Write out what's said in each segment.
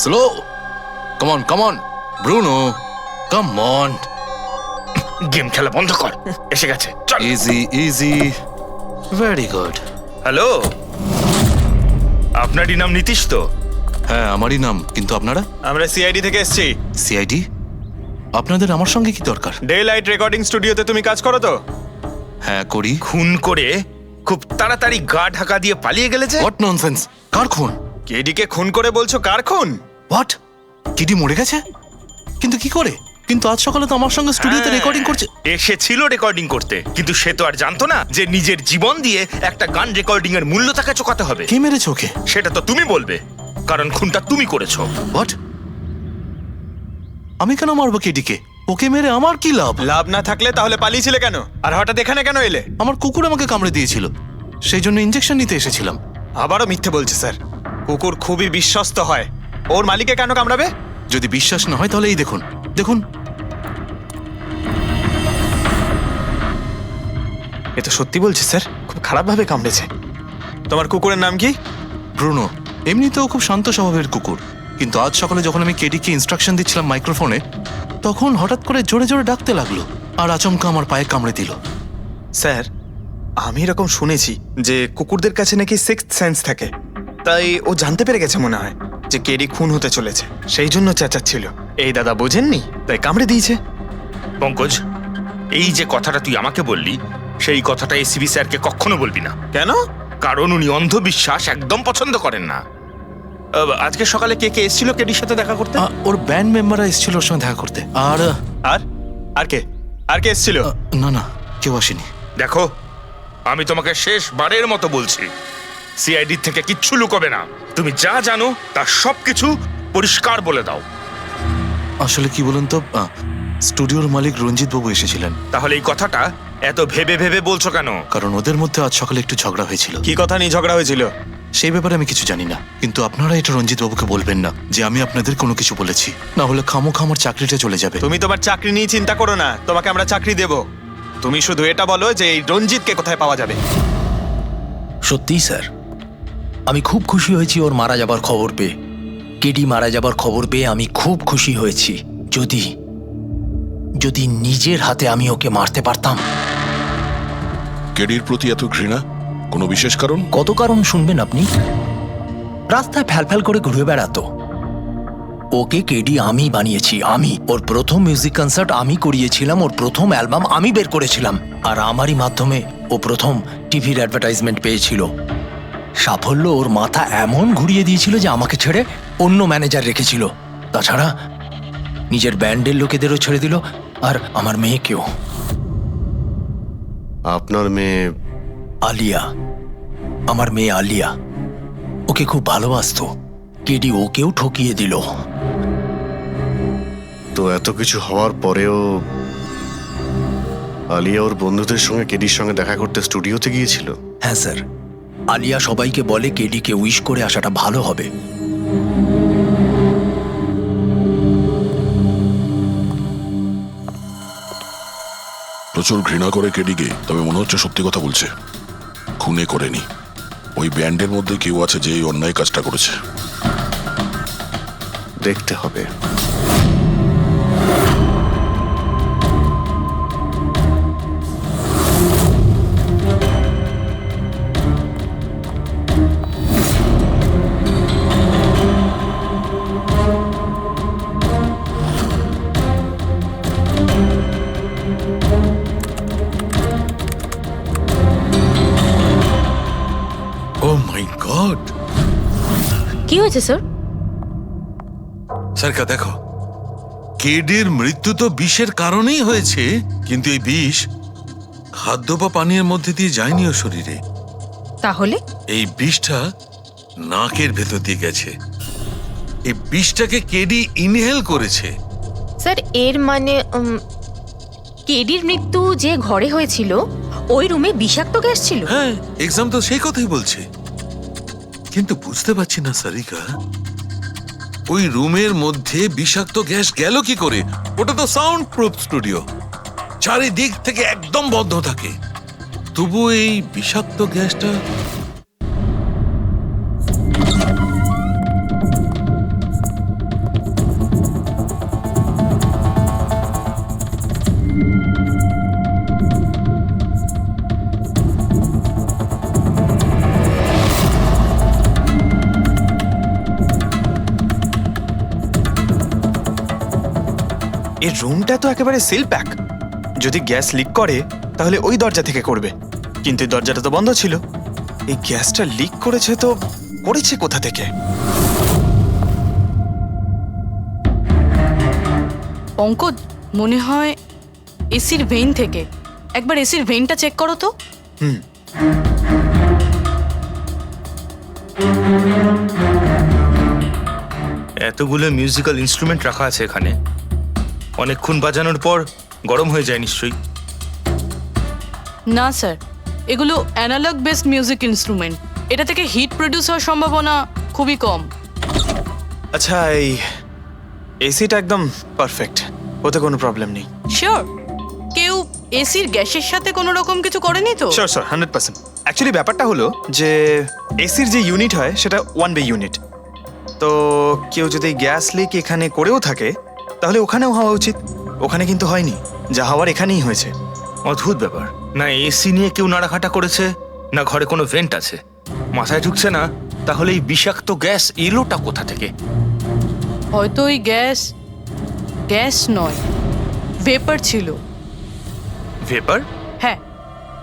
Slow, come on Bruno, come on. Game খেলা বন্ধ কর, এসে গেছে, চল। Easy easy, very good. Hello, আপনারই নাম নীতিশ তো? হ্যাঁ আমারই নাম, কিন্তু আপনারা? আমরা সিআইডি থেকে এসেছি। সিআইডি? আপনাদের আমার সঙ্গে কি দরকার? ডে লাইট রেকর্ডিং স্টুডিওতে তুমি কাজ করো তো? হ্যাঁ করি। খুন করে খুব তাড়াতাড়ি গা ঢাকা দিয়ে পালিয়ে গেলে যে? হোয়াট ননসেন্স, কার খুন? কেডিকে খুন করে বলছো কার খুন? হোয়াট, কিডি মরে গেছে? কিন্তু কি করে? কিন্তু আজ সকালে তো আমার সঙ্গে স্টুডিওতে রেকর্ডিং করছে। এসেছিল রেকর্ডিং করতে, কিন্তু সে তো আর জানতো না যে নিজের জীবন দিয়ে একটা গান রেকর্ডিং এর মূল্য তাকে চোকাতে হবে। কে মেরেছে ওকে? সেটা তো তুমি বলবে, কারণ খুনটা তুমি করেছো। হোয়াট? আমি কেন মারবো কেডিকে? ওকে মেরে আমার কি লাভ? লাভ না থাকলে তাহলে পালিয়েছিলে কেন? আর হঠাৎ এখানে কেন এলে? আমার কুকুর আমাকে কামড়ে দিয়েছিল, সেই জন্য ইনজেকশন নিতে এসেছিলাম। আবারও মিথ্যে বলছে স্যার। কুকুর খুবই বিশ্বস্ত হয়, ওর মালিককে কেন কামড়াবে? যদি বিশ্বাস না হয় তাহলে এই দেখুন, দেখুন। এ তো সত্যি বলছে স্যার, খুব খারাপ ভাবে কামড়েছে। তোমার কুকুরের নাম কি? ব্রুনো। এমনিতেও খুব শান্ত স্বভাবের কুকুর, কিন্তু আজ সকালে যখন আমি কেডিকে ইনস্ট্রাকশন দিচ্ছিলাম মাইক্রোফোনে, তখন হঠাৎ করে জোরে জোরে ডাকতে লাগলো আর আচমকা আমার পায়ে কামড়ে দিল। স্যার, আমি এরকম শুনেছি যে কুকুরদের কাছে নাকি সিক্সথ সেন্স থাকে, তাই ও জানতে পেরে গেছে মনে হয় যে কেডি খুন হতে চলেছে, সেই জন্য চেঁচাচ্ছিল। এই দাদা বোঝেননি, তাই কামড়ে দিয়েছে। পঙ্কজ, এই যে কথাটা তুই আমাকে বললি, সেই কথাটা এসিবি স্যারকে কখনো বলবি না। কেন? কারণ উনি অন্ধবিশ্বাস একদম পছন্দ করেন না। আজকে সকালে কে কে এসেছিল কেডির সাথে দেখা করতে? ওর ব্যান্ড মেম্বাররা এসেছিল ওর সঙ্গে দেখা করতে। আর আর আর কে আর কে এসেছিল? না না, কেউ আসেনি। দেখো, আমি তোমাকে শেষবারের মতো বলছি, সিআইডি থেকে কিচ্ছু লুকোবে না। তুমি যা জানো তার সবকিছু পরিষ্কার বলে দাও। আসলে কি বলুন তো, স্টুডিওর মালিক রঞ্জিত বাবু এসেছিলেন। তাহলে এই কথাটা এত ভেবে ভেবে বলছো কেন? কারণ ওদের মধ্যে আজ সকালে একটু ঝগড়া হয়েছিল। কি কথা নিয়ে ঝগড়া হয়েছিল? সেই ব্যাপারে আমি কিছু জানি না, কিন্তু আপনারা এটা রঞ্জিত বাবুকে বলবেন না যে আমি আপনাদের কোনো কিছু বলেছি, না হলে খামোখা আমার চাকরিটা চলে যাবে। তুমি তোমার চাকরি নিয়ে চিন্তা করো না, তোমাকে আমরা চাকরি দেব। তুমি শুধু এটা বলো যে এই রঞ্জিতকে কোথায় পাওয়া যাবে। সত্যিই স্যার, আমি খুব খুশি হয়েছি ওর মারা যাবার খবর পেয়ে। কেডি মারা যাবার খবর পেয়ে আমি খুব খুশি হয়েছি। যদি যদি নিজের হাতে আমি ওকে মারতে পারতাম। কেডির প্রতি এত ঘৃণা, কোনো বিশেষ কারণ? কত কারণ শুনবেন আপনি? রাস্তায় ফ্যালফ্যাল করে ঘুরে বেড়াতো। ওকে কেডি আমি বানিয়েছি, আমি। ওর প্রথম মিউজিক কনসার্ট আমি করিয়েছিলাম, ওর প্রথম অ্যালবাম আমি বের করেছিলাম, আর আমারই মাধ্যমে ও প্রথম টিভির অ্যাডভার্টাইজমেন্ট পেয়েছিল। সাফল্য ওর মাথা এমন ঘুরিয়ে দিয়েছিল যে আমাকে ছেড়ে অন্য ম্যানেজার রেখেছিল। তাছাড়া নিজের ব্যান্ডের লোকেদেরও ছেড়ে দিল, আর আমার মেয়েকেও। আপনার মেয়ে? আলিয়া, আমার মেয়ে আলিয়া। ওকে খুব ভালোবাসতো, কেডি ওকেও ঠকিয়ে দিল। তো এত কিছু হওয়ার পরেও আলিয়া ওর বন্ধুদের সঙ্গে কেডির সঙ্গে দেখা করতে স্টুডিওতে গিয়েছিল? হ্যাঁ স্যার, আলিয়া সবাইকে বলে কেডিকে উইশ করে আসাটা ভালো হবে। প্রচুর ঘৃণা করে কেডিকে, তবে মনে হচ্ছে সত্যি কথা বলছে। খুনে করেনি, ওই ব্যান্ডের মধ্যে কেউ আছে যে এই অন্যায় কাজটা করেছে। দেখতে হবে। ও মাই গড! কি হয়েছে স্যার? সরকার দেখো, কেডির মৃত্যু তো বিষের কারণেই হয়েছে, কিন্তু এই বিষ খাদ্য বা পানীয়ের মধ্যে দিয়ে যায়নি ওর শরীরে। তাহলে এই বিষটা নাকের ভেতর দিয়ে গেছে। এই বিষটাকে কেডি ইনহেল করেছে। স্যার, এর মানে কেডির মৃত্যু যে ঘরে হয়েছিল ওই রুমে বিষাক্ত গ্যাস ছিল? হ্যাঁ, এক্সাম তো সেই কথাই বলছে, কিন্তু বুঝতে পারছি না সারিকা, ওই রুমের মধ্যে বিষাক্ত গ্যাস গেল কি করে? ওটা তো সাউন্ড প্রুফ স্টুডিও, চারিদিক থেকে একদম বন্ধ থাকে, তবু এই বিষাক্ত গ্যাসটা এর রুমটা তো একেবারে সিল প্যাক। যদি গ্যাস লিক করে তাহলে ওই দরজা থেকে করবে, কিন্তু এই দরজাটা তো বন্ধ ছিল। এই গ্যাসটা লিক করেছে তো করেছে কোথা থেকে? পঙ্কজ, মনে হয় এসির ভেইন থেকে। একবার এসির ভেইনটা চেক করো তো। এতগুলো মিউজিক্যাল ইনস্ট্রুমেন্ট রাখা আছে এখানে, অনেকক্ষণ বাজানোর পর গরম হয়ে যায় নিশ্চয়ই। না স্যার, এগুলো অ্যানালগ বেসড মিউজিক ইনস্ট্রুমেন্ট। এটা থেকে হিট প্রডিউস হওয়ার সম্ভাবনা খুবই কম। আচ্ছা, এই এসিটা একদম পারফেক্ট, ওতে কোনো প্রবলেম নেই? শিওর? কেউ এসির গ্যাসের সাথে কোনো রকম কিছু করেনি তো? Sure sir, 100%। অ্যাকচুয়ালি ব্যাপারটা হলো যে এসির যে ইউনিট হয় সেটা 1 বে ইউনিট। তো কেউ যদি গ্যাস লিক এখানে করেও থাকে তাহলে ওখানেও হওয়া উচিত। ওখানে কিন্তু হয়নি, যা হওয়ার এখানেই হয়েছে। অদ্ভুত ব্যাপার, না এসি নিয়ে কেউ নাড়াঘাটা করেছে, না ঘরে কোনো ভেন্ট আছে। মাথায় ঢুকছে না তাহলে এই বিষাক্ত গ্যাস এলোটা কোথা থেকে? হয়তো ওই গ্যাস নয়, ভেপার ছিল। ভেপার? হ্যাঁ,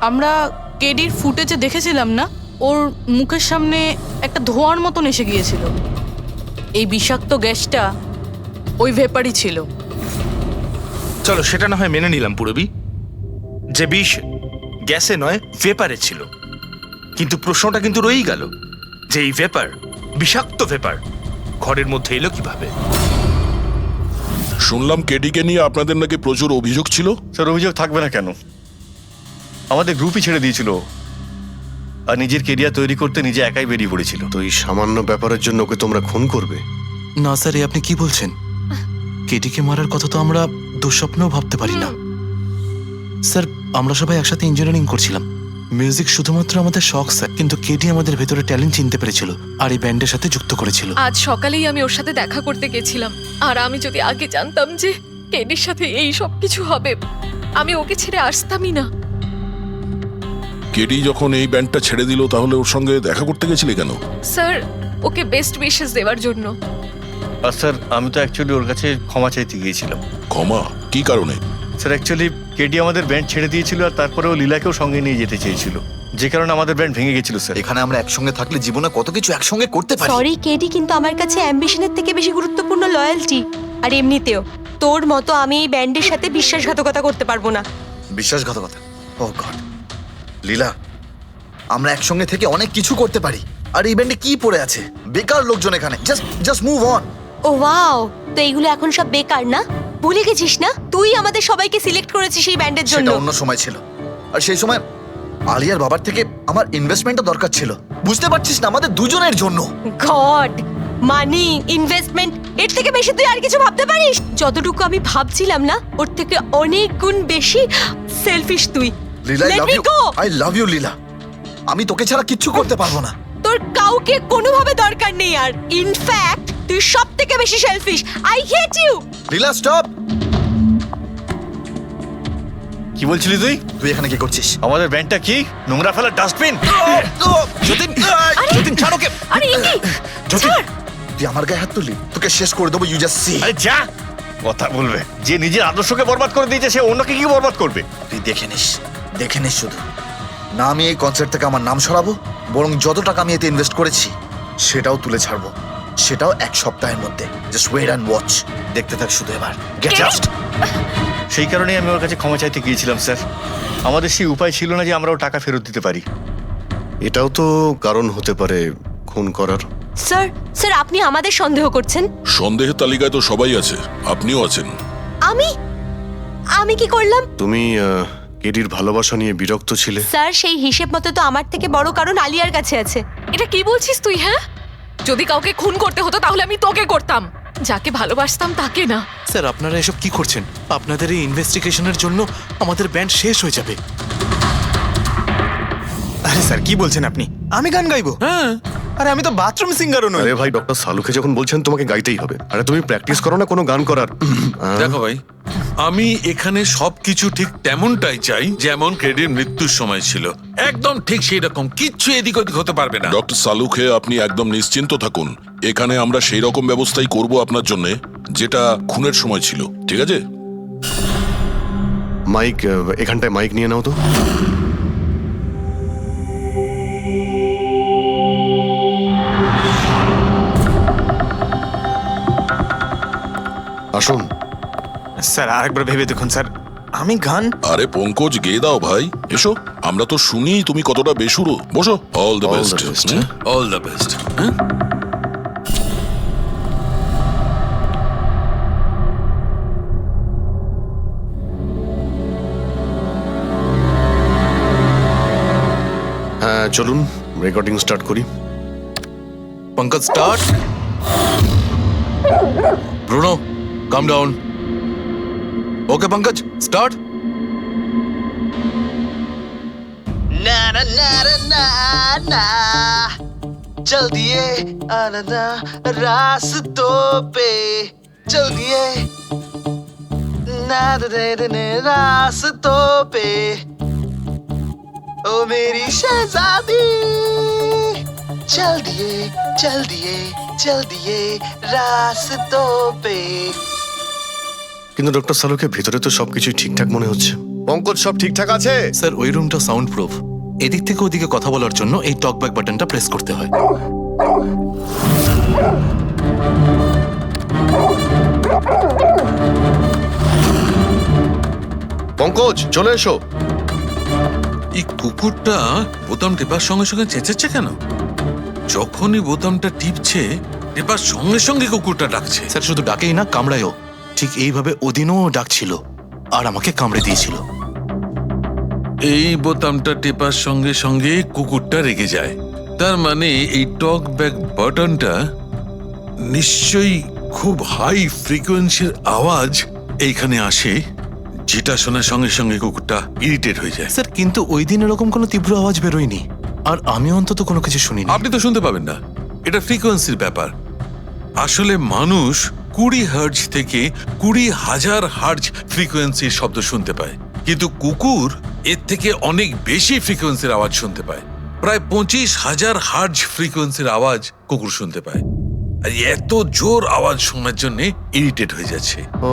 আমরা কেডির ফুটেজে দেখেছিলাম না, ওর মুখের সামনে একটা ধোঁয়ার মতন এসে গিয়েছিল। এই বিষাক্ত গ্যাসটা ওই ভেপারই ছিল। চলো সেটা না হয় মেনে নিলাম পুরবি, যে বিষ গ্যাসে নয় ভেপারে ছিল। কিন্তু প্রশ্নটা কিন্তু রয়েই গেল যে এই ভেপার, বিষাক্ত ভেপার ঘরের মধ্যে এলো কিভাবে? শুনলাম কেডিকে নিয়ে আপনাদের নাকি প্রচুর অভিযোগ ছিল। স্যার, অভিযোগ থাকবে না কেন? আমাদের গ্রুপই ছেড়ে দিয়েছিল, আর নিজের কেরিয়ার তৈরি করতে নিজে একাই বেরিয়ে পড়েছিল। তো এই সামান্য ব্যাপারের জন্য ওকে তোমরা খুন করবে? না স্যার, এ আপনি কি বলছেন? কেটিকে মারার কথা তো আমরা দুঃস্বপ্নেও ভাবতে পারি না। স্যার, আমরা সবাই একসাথে ইঞ্জিনিয়ারিং করছিলাম। মিউজিক শুধুমাত্র আমাদের শখ স্যার, কিন্তু কেটি আমাদের ভেতরে ট্যালেন্ট চিনতে পেরেছিল আর এই ব্যান্ডের সাথে যুক্ত করেছিল। আজ সকালেই আমি ওর সাথে দেখা করতে গেছিলাম, আর আমি যদি আগে জানতাম যে কেডির সাথে এই সব কিছু হবে, আমি ওকে ছেড়ে আসতামই না। কেডি যখন এই ব্যান্ডটা ছেড়ে দিল তাহলে ওর সঙ্গে দেখা করতে গেছিলে কেন? স্যার, ওকে বেস্ট উইশেস দেওয়ার জন্য। আর স্যার, আমি তো অ্যাকচুয়ালি ওর কাছে ক্ষমা চাইতে গিয়েছিলাম। ক্ষমা? কি কারণে? স্যার, অ্যাকচুয়ালি কেডি আমাদের ব্যান্ড ছেড়ে দিয়েছিল, আর তারপরেও লীলাকেও সঙ্গে নিয়ে যেতে চেয়েছিল, যে কারণে আমাদের ব্যান্ড ভেঙে গেছিল স্যার। এখানে আমরা একসঙ্গে থাকলে জীবনে কত কিছু একসঙ্গে করতে পারি। সরি কেডি, কিন্তু আমার কাছে অ্যাম্বিশনের থেকে বেশি গুরুত্বপূর্ণ লয়্যালটি। আর এমনিতেও তোর মতো আমি এই ব্যান্ডের সাথে বিশ্বাসঘাতকতা করতে পারবো না। বিশ্বাসঘাতকতা? ও গড লীলা, আমরা একসঙ্গে থেকে অনেক কিছু করতে পারি। আর এই ব্যান্ডে কি পড়ে আছে? বেকার লোকজন এখানে। Just move on. ও ওয়াও, তো এইগুলো এখন সব বেকার না? ভুলে গেছিস না তুই আমাদের সবাইকে সিলেক্ট করেছিস এই ব্যান্ডের জন্য? সেটা অন্য সময় ছিল, আর সেই সময় আলিয়ার বাবার থেকে আমার ইনভেস্টমেন্টও দরকার ছিল। বুঝতে পারছিস না, আমাদের দুজনের জন্য। গড, মানি, ইনভেস্টমেন্ট, এর থেকে বেশি তুই আর কিছু ভাবতে পারিস? যতটুকু আমি ভাবছিলাম না, ওর থেকে অনেক গুণ বেশি সেলফিশ তুই। লীলা, আই লাভ ইউ লীলা। আমি তোকে ছাড়া কিচ্ছু করতে পারবো না। তোর কাউকে কোনোভাবে দরকার নেই, আর ইনফ্যাক্ট তুই সব থেকে বেশি selfish. I hate you. Leela, stop. কি বলছিলি তুই? তুই এখানে কি করছিস? আমাদের ব্যান্ডটা কি নোংরা ফেলার ডাস্টবিন? যতীন, যতীন ছাড় ওকে। আরে ইনি, যতীন, তুই আমার গায়ে হাত তুললি, তোকে শেষ করে দেবো। You just see. আরে যা, কথা বলবে? যে নিজের আদর্শকে বরবাদ করে দিয়েছে সে অন্যকে কি বরবাদ করবে? তুই দেখে নিস শুধু। না আমি এই কনসার্ট থেকে আমার নাম সরাবো, বরং যত টাকা আমি এতে ইনভেস্ট করেছি সেটাও তুলে ছাড়বো, সেটাও 1 সপ্তাহের মধ্যে। Just wait and watch. দেখতে থাক শুধু এবার। Get out. সেই কারণেই আমি ওর কাছে ক্ষমা চাইতে গিয়েছিলাম স্যার। আমাদের সেই উপায় ছিল না যে আমরা ওর টাকা ফেরত দিতে পারি। এটাও তো কারণ হতে পারে খুন করার। স্যার আপনি আমাদের সন্দেহ করছেন? সন্দেহের তালিকায় তো সবাই আছে, আপনিও আছেন। আমি কি করলাম? তুমি কেডির ভালোবাসা নিয়ে বিরক্ত ছিলে। স্যার সেই হিসেব মতো তো আমার থেকে বড় কারণ আলিয়ার কাছে আছে। এটা কি বলছিস তুই? হ্যাঁ, যদি কাউকে খুন করতে হতো তাহলে আমি তোকে করতাম, যাকে ভালোবাসতাম তাকে না। স্যার, আপনারা এসব কি করছেন? আপনাদের এই ইনভেস্টিগেশনের জন্য আমাদের ব্যান্ড শেষ হয়ে যাবে। আরে স্যার, কি বলছেন আপনি? আমি গান গাইবো? হ্যাঁ, আরে আমি তো বাথরুম সিঙ্গারও নই। আরে ভাই, ডক্টর সালুকে যখন বলছেন তোমাকে গাইতেই হবে। আরে তুমি প্র্যাকটিস করো না কোনো গান করার? দেখো ভাই, আমি এখানে সবকিছু ঠিক তেমনটাই চাই যেমন কেডির মৃত্যুর সময় ছিল, একদম ঠিক সেই রকম। কিচ্ছু এদিক ওদিক হতে পারবে না। ডক্টর সালুকে আপনি একদম নিশ্চিন্ত থাকুন, এখানে আমরা সেই রকম ব্যবস্থাই করব আপনার জন্য যেটা খুনের সময় ছিল, ঠিক আছে? মাইক এখানটায় মাইক নিয়ে নাও তো। আসুন। স্যার আরেকবার ভেবে দেখুন স্যার, আমি গান আরে পঙ্কজ গেয়ে দাও ভাই, এসো। আমরা তো শুনি তুমি কতটা বেসুরো। বসো। All the All best. the best. All the best. হ্যাঁ চলুন রেকর্ডিং স্টার্ট করি। Pankaj start. Bruno come down. Okay Pankaj start. ना ना ना ना ना चल दिए आना रास्तों पे चल दिए ना दे रास्तों पे ओ मेरी शहजादी चल दिए चल दिए चल दिए रास्तों पे। কিন্তু ডক্টর সালুকে ভিতরে তো সবকিছুই ঠিকঠাক মনে হচ্ছে। পঙ্কজ সব ঠিকঠাক আছে? স্যার ওই রুমটা সাউন্ড প্রুফ। এদিক থেকে ওদিকে কথা বলার জন্য এই টকব্যাক বাটনটা প্রেস করতে হয়। পঙ্কজ চলে এসো। এই কুকুরটা বোতাম টেপার সঙ্গে সঙ্গে চেঁচাচ্ছে কেন? যখনই বোতামটা টিপছে টেপার সঙ্গে সঙ্গে কুকুরটা ডাকছে। স্যার শুধু ডাকেই না, কামড়ায়ও। ঠিক এইভাবে ওদিনও ডাকছিল আর আমাকে কামড়ে দিয়েছিল। এই বোতামটা টেপার সঙ্গে সঙ্গে কুকুরটা রেগে যায়। তার মানে এই টক ব্যাক বাটনটা নিশ্চয়ই খুব হাই ফ্রিকোয়েন্সির আওয়াজ এইখানে আসে, যেটা শোনার সঙ্গে সঙ্গে কুকুরটা ইরিটেট হয়ে যায়। স্যার কিন্তু ওই দিন এরকম কোনো তীব্র আওয়াজ বেরোয়নি, আর আমি অন্তত কোনো কিছু শুনিনি। আপনি তো শুনতে পাবেন না, এটা ফ্রিকোয়েন্সির ব্যাপার। আসলে মানুষ 20 হার্জ থেকে 20,000 হার্জ ফ্রিকোয়েন্সির শব্দ শুনতে পায়, কিন্তু কুকুর এর থেকে অনেক বেশি ফ্রিকোয়েন্সির আওয়াজ শুনতে পায়। প্রায় 25,000 হার্জ ফ্রিকোয়েন্সির আওয়াজ কুকুর শুনতে পায়। আর এত জোর আওয়াজ শোনার জন্য ইরিটেট হয়ে যাচ্ছে। ও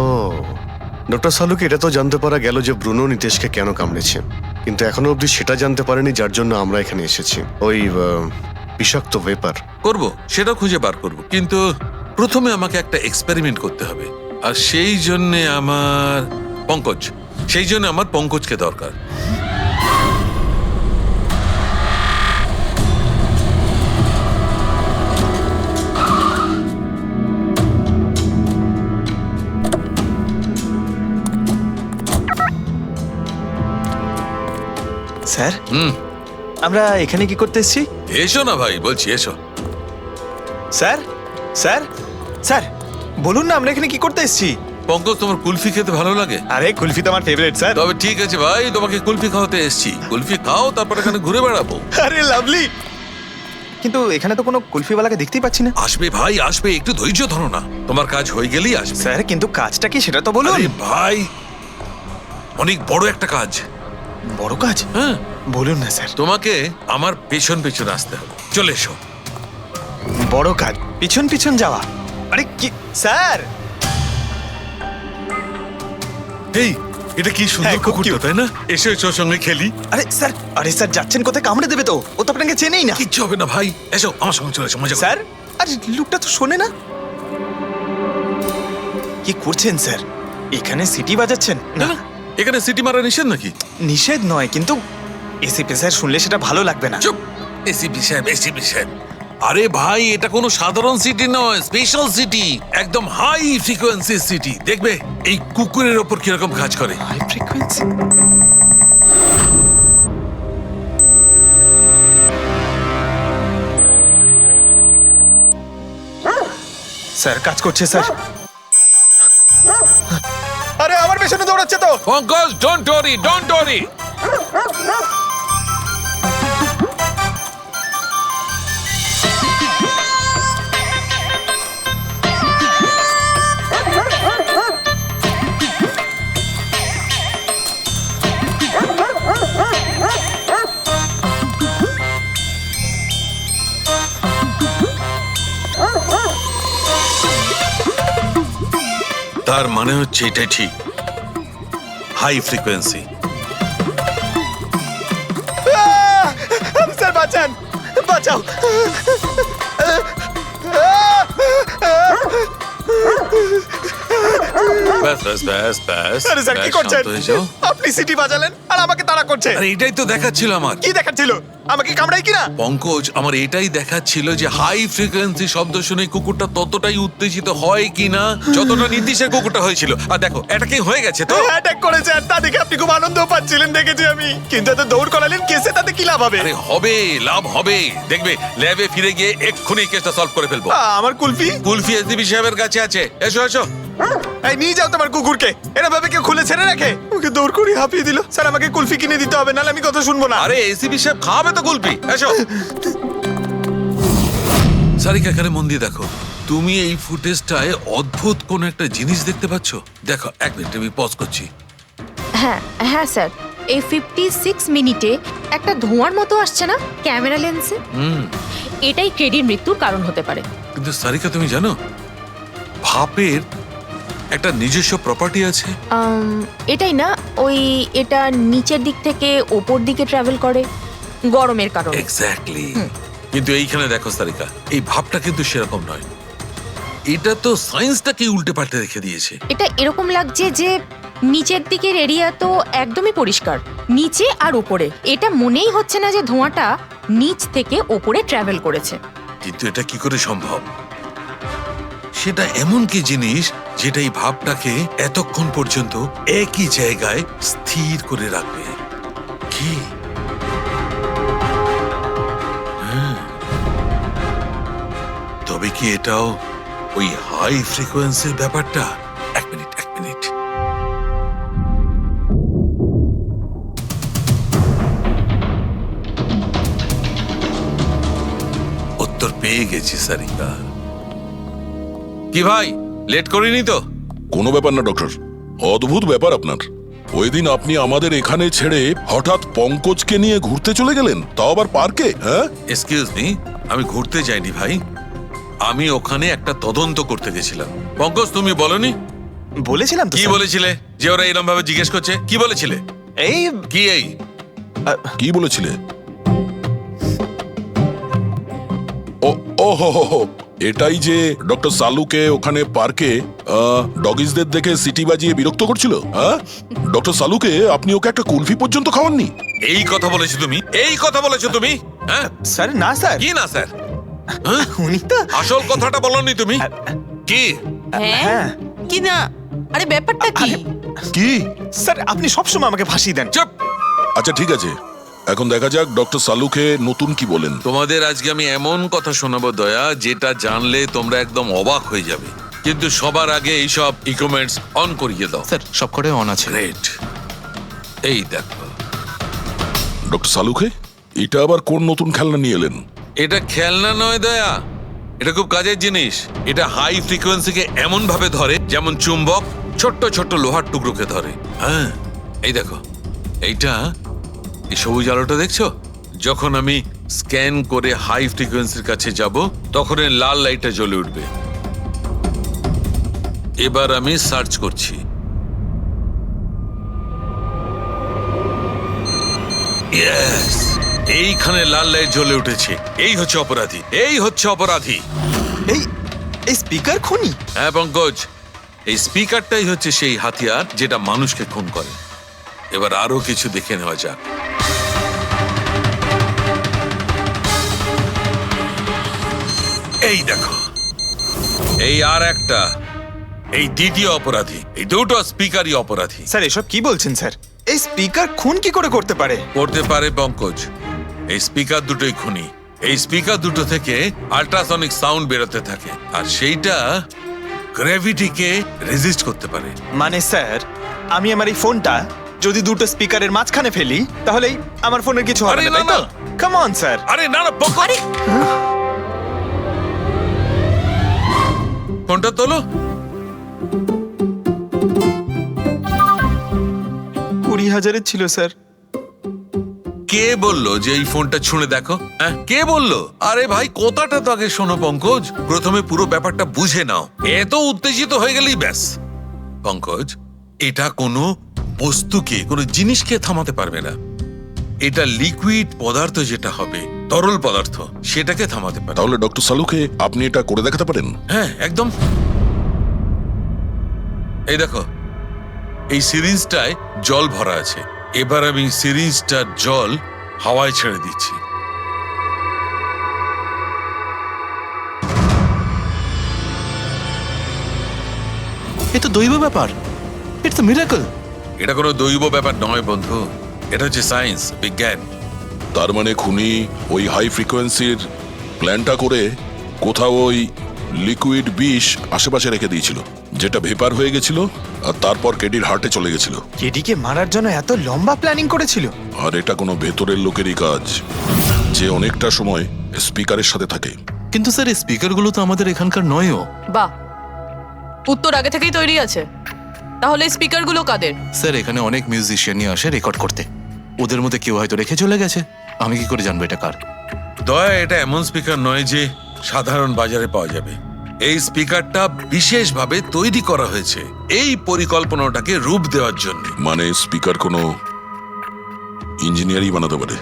ডক্টর সালুকে এটা তো জানতে পারা গেল যে ব্রুনো নিতেশকে কেন কামড়েছে, কিন্তু এখনো অবধি সেটা জানতে পারেনি যার জন্য আমরা এখানে এসেছি। ওই বিষাক্ত ভেপার করব, সেটা খুঁজে বার করব, কিন্তু প্রথমে আমাকে একটা এক্সপেরিমেন্ট করতে হবে। আর সেই জন্য আমার পঙ্কজকে দরকার। স্যার আমরা এখানে কি করতে এসেছি? এসো না ভাই, বলছি এসো। স্যার স্যার স্যার বলুন না আমরা এখানে কি করতে এসেছি? পঙ্কজ, তোমার কুলফি খেতে ভালো লাগে? আরে কুলফি তো আমার ফেভারিট স্যার। তবে ঠিক আছে ভাই, তোমাকে কুলফি খাওয়াতে এসেছি। কুলফি খাও, তারপর এখানে ঘুরে বেড়াবো। আরে লাভলি, কিন্তু এখানে তো কোনো কুলফিওয়ালাকে দেখতেই পাচ্ছি না। আসবে ভাই আসবে, একটু ধৈর্য ধরো না, তোমার কাজ হয়ে গেলেই আসবে। স্যার কিন্তু কাজটা কি সেটা তো বলুন। আরে ভাই, অনেক বড় একটা কাজ। বড় কাজ? হ্যাঁ বলুন না স্যার। তোমাকে আমার পেছন পেছন আসতে হবে। চলে এসো। বড় কাজ? পিছন পিছন যাওয়া? আরে কি স্যার! এই এটা কি সুন্দর কুকুরটা, তাই না? এসো এসো, সঙ্গে খেলি। আরে স্যার যাচ্ছেন কোথায়? কামড়ে দেবে তো, ও তো আপনাকে চেনেই না। কিচ্ছু হবে না ভাই, এসো আমার সঙ্গে চলে এসো, মজা করো। স্যার আরে লোকটা তো শোনে না। কি করছেন স্যার? এখানে সিটি বাজাচ্ছেন? না না, এখানে সিটি মারা নিষেধ নাকি? নিষেধ নয়, কিন্তু এসিপি স্যার শুনলে সেটা ভালো লাগবে না। চুপ, এসিপি সাহেব। আরে ভাই, এটা কোনো সাধারণ সিটি নয়, স্পেশাল সিটি, একদম হাই ফ্রিকোয়েন্সি সিটি। দেখবে এই কুকুরের ওপর কিরকম কাজ করে। High frequency? স্যার কাজ করছে স্যার। আরে আমার পেছনে দৌড়াচ্ছে তো। Pankaj, don't worry. তার মানে হচ্ছে এটাই ঠিক, হাই ফ্রিকোয়েন্সি। স্যার বাঁচান, বাঁচাও। ব্যাস ব্যাস ব্যাস ব্যাস আরে স্যার কি ব্যাস, করছেন? শান্ত হয়ে যাও। আপনি সিটি বাজালেন আর আমাকে তাড়া করছে। আরে এটাই তো দেখাচ্ছিল আমার। কি দেখাচ্ছিল? আমাকে কামড়াই কিনা? পঙ্কজ, আমার এটাই দেখাচ্ছিল যে হাই ফ্রিকোয়েন্সি শব্দ শুনে কুকুরটা ততটাই উত্তেজিত হয় কিনা যতটা নীতিশের কুকুরটা হয়েছিল। আর দেখো এটা কি হয়ে গেছে তো। অ্যাটাক করেছে আর তা দেখে আপনি খুব আনন্দ পাচ্ছিলেন দেখেছি আমি, কিন্তু এত দৌড় করালেন কেসে, তাতে কি লাভ হবে? আরে হবে, লাভ হবে, দেখবে ল্যাবে ফিরে গিয়ে এক্ষুনি কেসটা সলভ করে ফেলবো। আমার কুলফি? কুলফি এসডিপি সাহেবের কাছে আছে, এসো এসো। এই নিয়ে যাও তোমার কুকুরকে, এরা ভাবে কেউ খুলে ছেড়ে রাখে? ওকে দৌড় করে হাঁপিয়ে দিল। স্যার আমাকে কুলফি কিনে দিতে হবে, নাহলে আমি কথা শুনবো না। আরে এসিপি সাহেব খাওয়াবে তো কুলফি, এসো। সারিকা এখানে মন দিয়ে দেখো, তুমি এই ফুটেজটায় অদ্ভুত কোন একটা জিনিস দেখতে পাচ্ছ? দেখো এক মিনিট, আমি পজ করছি। হ্যাঁ হ্যাঁ স্যার, এই 56 মিনিটে একটা ধোঁয়ার মতো আসছে না ক্যামেরা লেন্সে? এটাই কেডির মৃত্যুর কারণ হতে পারে। কিন্তু সারিকা তুমি জানো ভাপের একটা নিজস্ব প্রপার্টি আছে? এটাই না, ওই এটা নিচের দিক থেকে ওপর দিকে ট্রাভেল করে গরমের কারণে। এক্স্যাক্টলি। কিন্তু এইখানে দেখো সারিকা, এই ভাবটা কিন্তু সেরকম নয়। এটা তো সায়েন্সটাকে উল্টে পাল্টে রেখে দিয়েছে। এটা এরকম লাগছে যে নিচের দিকের এরিয়া তো একদমই পরিষ্কার, নিচে আর উপরে এটা মনেই হচ্ছে না যে ধোঁয়াটা নিচ থেকে ওপরে ট্রাভেল করেছে। কিন্তু এটা কি করে সম্ভব? সেটা এমন কি জিনিস যেটা এই ভাবটাকে এতক্ষণ পর্যন্ত একই জায়গায় স্থির করে রাখবে? কি? তবে কি এটাও ওই হাই ফ্রিকোয়েন্সির ব্যাপারটা? এক মিনিট এক মিনিট। উত্তর পেয়ে গেছি সারিকা। কি ভাই, লেট করিনি তো? কোনো ব্যাপার না ডক্টর, অদ্ভুত ব্যাপার আপনার। ওই দিন আপনি আমাদের এখানে ছেড়ে হঠাৎ পঙ্কজকে নিয়ে ঘুরতে চলে গেলেন, তাও আবার পার্কে। হ্যাঁ, এক্সকিউজ মি, আমি ঘুরতে যাইনি ভাই, আমি ওখানে একটা তদন্ত করতে গেছিলাম। পঙ্কজ তুমি বলনি? বলেছিলাম তো। কি বলেছিলে যে ওরা এরকম ভাবে জিজ্ঞেস করছে? কি বলেছিলে? এই কি এই কি বলেছিলে? ও হো হো হো, এটাই যে ডক্টর সালুকে ওখানে পার্কে ডগিসদের দেখে সিটি বাজিয়ে বিরক্ত করছিল। হ্যাঁ, ডক্টর সালুকে আপনি ওকে একটা কুলফি পর্যন্ত খাওয়াননি? এই কথা বলেছো তুমি? এই কথা বলেছো তুমি? হ্যাঁ স্যার, না স্যার। কি না স্যার? উনি তো আসল কথাটা বলনি তুমি। কি? হ্যাঁ কি না? আরে ব্যাপারটা কি? কি? স্যার আপনি সবসময় আমাকে ফাঁসিয়ে দেন। চুপ। আচ্ছা ঠিক আছে, এখন দেখা যাক ডক্টর সালুকে নতুন কি বলেন। তোমাদের আজকে আমি এমন কথা শোনাবো দয়া, যেটা জানলে তোমরা একদম অবাক হয়ে যাবে। কিন্তু সবার আগে এইসব ইকুইপমেন্টস অন করিয়ে দাও। স্যার সবকটাই অন আছে। গ্রেট। এই দেখো, ডক্টর সালুকে এটা আবার কোন নতুন খেলনা নিয়ে এলেন? এটা খেলনা নয় দয়া, এটা খুব কাজের জিনিস। এটা হাই ফ্রিকোয়েন্সিকে এমন ভাবে ধরে যেমন চুম্বক ছোট্ট ছোট্ট লোহার টুকরোকে ধরে। হ্যাঁ, এই দেখো, এইটা এই সবুজ আলোটা দেখছো? যখন আমি স্ক্যান করে হাই ফ্রিকোয়েন্সির কাছে যাব তখন এই লাল লাইটটা জ্বলে উঠবে। এবার আমি সার্চ করছি। ইয়েস, এইখানে লাল লাইট জ্বলে উঠেছে। এই হচ্ছে অপরাধী, এই হচ্ছে অপরাধী। এই স্পিকার খুনি? হ্যাঁ পঙ্কজ, এই স্পিকারটাই হচ্ছে সেই হাতিয়ার যেটা মানুষকে খুন করে। এবার আরো কিছু দেখে নেওয়া যাক। এই দেখো, এই আর একটা, এই দ্বিতীয় অপরাধী। এই দুটো স্পিকারই অপরাধী। স্যার এসব কি বলছেন স্যার? এই স্পিকার খুন কি করে করতে পারে? করতে পারে পঙ্কজ, এই স্পিকার দুটোই খুনি। এই স্পিকার দুটো থেকে আল্ট্রাসনিক সাউন্ড বেরোতে থাকে, আর সেইটা গ্র্যাভিটিকে রেজিস্ট করতে পারে। মানে স্যার, আমি আমার এই ফোনটা যদি দুটো স্পিকারের মাঝখানে ফেলি তাহলেই আমার ফোনের কিছু হবে না, তাই তো? Come on sir. আরে না না পঙ্কজ, ফোনটা তোলো। 20,000-এর ছিল স্যার। কে বললো যে এই ফোনটা ছুঁড়ে দেখো? হ্যাঁ, কে বললো? আরে ভাই কথাটা তো আগে শোনো পঙ্কজ, প্রথমে পুরো ব্যাপারটা বুঝে নাও। এত উত্তেজিত হয়ে গেলেই ব্যাস। পঙ্কজ, এটা কোনো বস্তুকে, কোনো জিনিসকে থামাতে পারবে না। এটা লিকুইড পদার্থ যেটা হবে, তরল পদার্থ, সেটাকে থামাতে পারে। তাহলে ডক্টর সালুকে আপনি এটা করে দেখাতে পারেন? হ্যাঁ, একদম। এই দেখো, এই সিরিঞ্জটায় জল ভরা আছে। এবার আমি সিরিঞ্জটার জল হাওয়ায় ছেড়ে দিচ্ছি। এ তো দৈব ব্যাপার, ইটস আ মিরাকল। এটা কোনো দৈব ব্যাপার নয় বন্ধু, এটা হচ্ছে সায়েন্স, বিজ্ঞান। তার মানে খুনি ওই হাই ফ্রিকোয়েন্সির প্ল্যানটা করে কোথাও ওই লিকুইড বিষ আশেপাশে রেখে দিয়েছিল, যেটা ভেপার হয়ে গেছিল আর তারপর কেডির হার্টে চলে গেছিল। কেডিকে মারার জন্য এত লম্বা প্ল্যানিং করেছিল? আর এটা কোনো ভেতরের লোকেরই কাজ, যে অনেকটা সময় স্পিকারের সাথে থাকে। কিন্তু স্যার এই স্পিকারগুলো তো আমাদের এখানকার নয়ও। বাহ, উত্তর আগে থেকেই তৈরি আছে। তাহলে স্পিকারগুলো কাদের? স্যার এখানে অনেক মিউজিশিয়ানই আসে রেকর্ড করতে, ওদের মধ্যে কেউ হয়তো রেখে চলে গেছে। আমি কি করে জানবো এটা কার? দয়া, এটা এমন স্পিকার নয় যে সাধারণ বাজারে পাওয়া যাবে। এই স্পিকারটা বিশেষভাবে তৈরি করা হয়েছে এই পরিকল্পনাটাকে রূপ দেওয়ার জন্য। মানে স্পিকার কোনো ইঞ্জিনিয়ারই বানাতে পারে।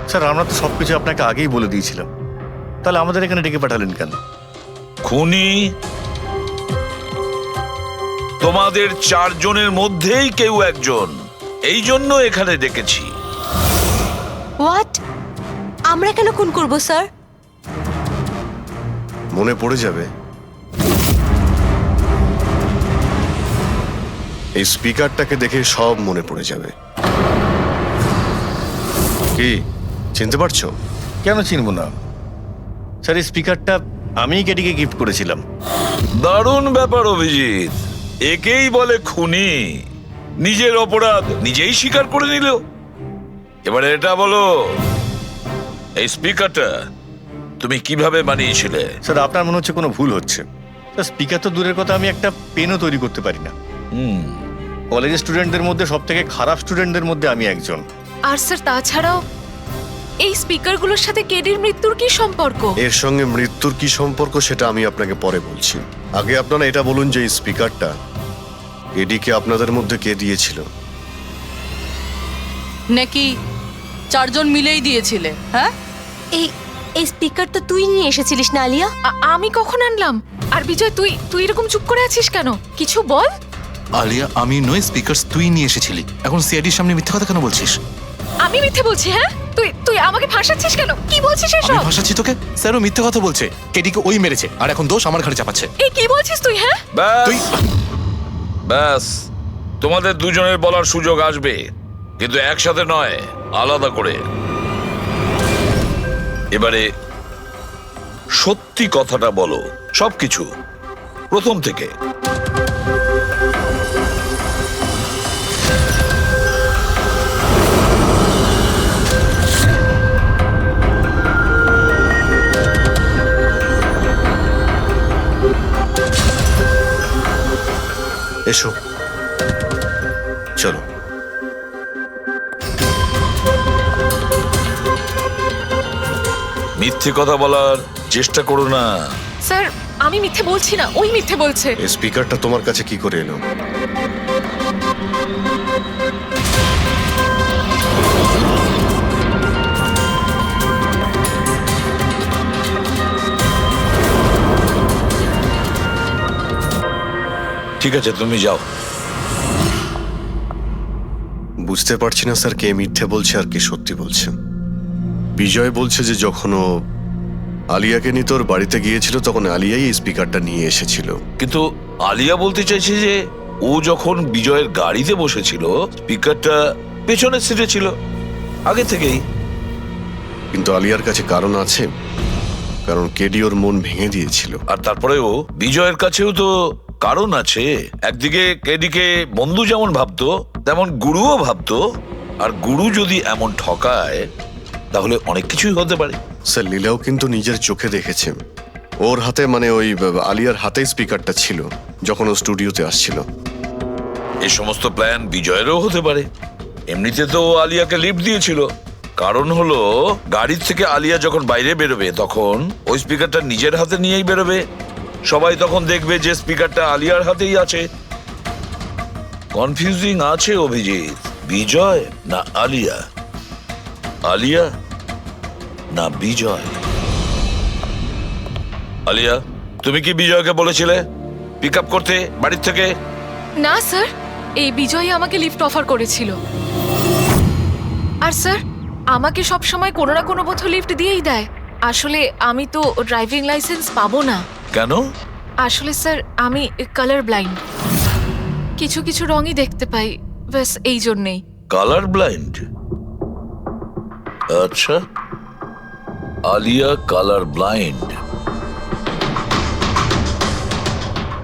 স্যার, আমরা তো সবকিছু আপনাকে আগেই বলে দিয়েছিলাম, তাহলে আমাদের এখানে ডেকে পাঠালেন কেন? খুনি তোমাদের চারজনের মধ্যেই কেউ একজন, এই জন্য এখানে ডেকেছি। হোয়াট? আমরা কেন খুন করব স্যার? মনে পড়ে যাবে, এই স্পিকারটাকে দেখে সব মনে পড়ে যাবে। কি চিনতে পারছো? কেন চিনব না স্যার, এই স্পিকারটা আমিই কেডিকে গিফট করেছিলাম। দারুণ ব্যাপার অভিজিৎ, একেই বলে খুনি। নিজের অপরাধ নিজেই স্বীকার করে নিল। এবারে এটা বলো, এই স্পিকারটা তুমি কিভাবে বানিয়েছিলে? স্যার, আপনার মনে হচ্ছে কোনো ভুল হচ্ছে। স্যার, স্পিকার তো দূরের কথা, আমি একটা পেনও তৈরি করতে পারি না। কলেজের স্টুডেন্টদের মধ্যে সব থেকে খারাপ স্টুডেন্টদের মধ্যে আমি একজন। আর স্যার তাছাড়াও এই স্পিকারগুলোর সাথে কেডির মৃত্যুর কি সম্পর্ক? এর সঙ্গে মৃত্যুর কি সম্পর্ক সেটা আমি আপনাকে পরে বলছি। আগে আপনারা এটা বলুন যে এই স্পিকারটা এডিকে আপনাদের মধ্যে কে দিয়েছিল? নাকি চারজন মিলেই দিয়েছিলে? হ্যাঁ, এই স্পিকার তো তুই নিয়ে এসেছিলিস না আলিয়া? আমি কখন আনলাম? আর বিজয়, তুই এরকম চুপ করে আছিস কেন? কিছু বল। আলিয়া, আমি নয়, স্পিকার তুই নিয়ে এসেছিলি। এখন সিআইডির সামনে মিথ্যা কথা কেন বলছিস? আমি মিথ্যে বলছি? হ্যাঁ, তুই আমাকে ফাঁসাচ্ছিস কেন? কি বলছিস আমি এসব? ফাঁসাচ্ছি তোকে? স্যারও মিথ্যা কথা বলছে, কেডিকে ওই মেরেছে আর এখন দোষ আমার ঘাড়ে চাপাচ্ছে। এই কি বলছিস তুই? হ্যাঁ, ব্যাস, তোমাদের দুজনের বলার সুযোগ আসবে, কিন্তু একসাথে নয়, আলাদা করে। এবারে সত্যি কথাটা বলো, সবকিছু প্রথম থেকে। এসো, চলো। মিথ্যে কথা বলার চেষ্টা করো না। স্যার আমি মিথ্যে বলছি না, ওই মিথ্যে বলছে। এই স্পিকারটা তোমার কাছে কি করে এলো? ঠিক আছে, তুমি যাও। বুঝতে পারছি না স্যার, কে মিথ্যে বলছে আর কে সত্যি বলছে। বিজয় বলছে যে যখন ও আলিয়াকে নিয়ে তোর বাড়িতে গিয়েছিল তখন আলিয়াই এই স্পিকারটা নিয়ে এসেছিল। কিন্তু আলিয়া বলতে চাইছে যে ও যখন বিজয়ের গাড়িতে বসেছিল স্পিকারটা পেছনের সিটে ছিল আগে থেকেই। কিন্তু আলিয়ার কাছে কারণ আছে, কারণ কেডি ওর মন ভেঙে দিয়েছিল। আর তারপরেও বিজয়ের কাছেও তো কারণ আছে। একদিকে কেডিকে বন্ধু যেমন ভাবতো তেমন গুরুও ভাবতো, আর গুরু যদি এমন ঠকায় তাহলে অনেক কিছুই হতে পারে। স্যার, লীলাও কিন্তু নিজের চোখে দেখেছে, ওর হাতে মানে ওই আলিয়ার হাতে স্পিকারটা ছিল যখন ও স্টুডিওতে আসছিল। এই সমস্ত প্ল্যান বিজয়েরও হতে পারে। এমনিতে তো আলিয়াকে লিফট দিয়েছিল, কারণ হলো গাড়ির থেকে আলিয়া যখন বাইরে বেরোবে তখন ওই স্পিকারটা নিজের হাতে নিয়েই বেরোবে, সবাই তখন দেখবে যে স্পিকারটা আলিয়ার হাতেই আছে। কনফিউজিং আছে অভিজিৎ। বিজয় না আলিয়া, আলিয়া না বিজয়। আলিয়া, তুমি কি বিজয়কে বলেছিলে পিক আপ করতে বাড়ির থেকে? না স্যার, এই বিজয় আমাকে লিফট অফার করেছিল। আর স্যার, আমাকে সব সময় কোনো না কোনো বোধ লিফট দিয়েই দেয়। আসলে আমি তো ড্রাইভিং লাইসেন্স পাবো না। কেন? আসলে স্যার, আমি কালার ব্লাইন্ড, কিছু কিছু রঙই দেখতে পাই, ব্যাস এই জন্যেই। Colour blind? আচ্ছা, আলিয়া কালার ব্লাইন্ড।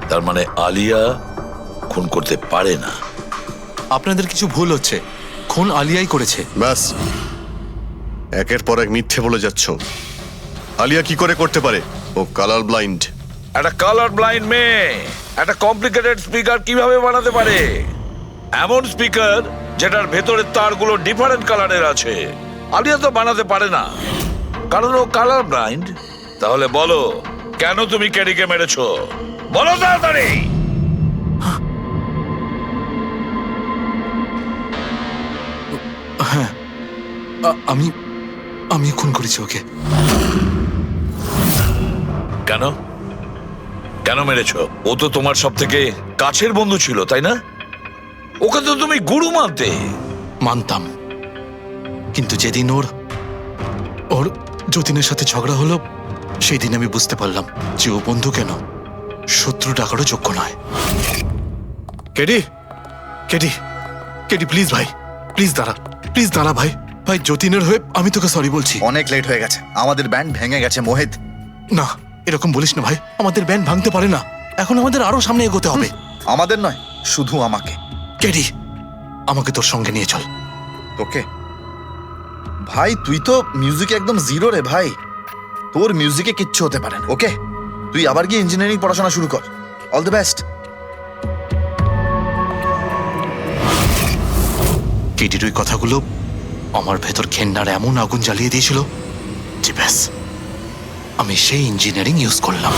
তার মানে আলিয়া খুন করতে পারে না। আপনাদের কিছু ভুল হচ্ছে, খুন আলিয়াই করেছে। ব্যাস, একের পর এক মিথ্যে বলে যাচ্ছ। আলিয়া কি করে করতে পারে? ও কালার ব্লাইন্ড। একটা কালার ব্লাইন্ড মেয়ে একটা কমপ্লিকেটেড স্পিকার কিভাবে বানাতে পারে? এমন স্পিকার যেটার ভেতরের তারগুলো ডিফারেন্ট কালারের আছে। আলিয়া তো বানাতে পারে না, কারণ ও কালার ব্লাইন্ড। তাহলে বলো, কেন তুমি কেডিকে মেরেছো? বলো তাড়াতাড়ি। হ্যাঁ, আমি আমি খুন করেছি ওকে। কেন কেন মেরেছো? ও তো তোমার সব থেকে কাছের বন্ধু ছিল, তাই না? ওকে তো তুমি গুরু মানতে। মানতাম, কিন্তু যেদিন ওর যতীনের সাথে ঝগড়া হলো, সেই দিন আমি বুঝতে পারলাম যে ও বন্ধু কেন, শত্রু ডাকারও যোগ্য নয়। কেডি, কেডি, কেডি প্লিজ ভাই, প্লিজ দাঁড়া ভাই। ভাই, যতীনের হয়ে আমি তোকে সরি বলছি। অনেক লেট হয়ে গেছে, আমাদের ব্যান্ড ভেঙে গেছে মোহিত। না, এরকম বলিস না ভাই, আমাদের ব্যান্ড ভাঙতে পারে না। এখন আমাদের আরো সামনে এগোতে হবে। আমাদের নয়, শুধু আমাকে। কেডি, আমাকে তোর সঙ্গে নিয়ে চল। তোকে? ভাই, তুই তো মিউজিকে একদম জিরো রে ভাই। তোর মিউজিকে কিচ্ছু হতে পারে না। ওকে, তুই আবার গিয়ে ইঞ্জিনিয়ারিং পড়াশোনা শুরু কর। All the best. কেডির ওই কথাগুলো আমার ভেতর ঘেন্নার এমন আগুন জ্বালিয়ে দিয়েছিল যে ব্যাস, আমি সেই ইঞ্জিনিয়ারিং ইউজ করলাম।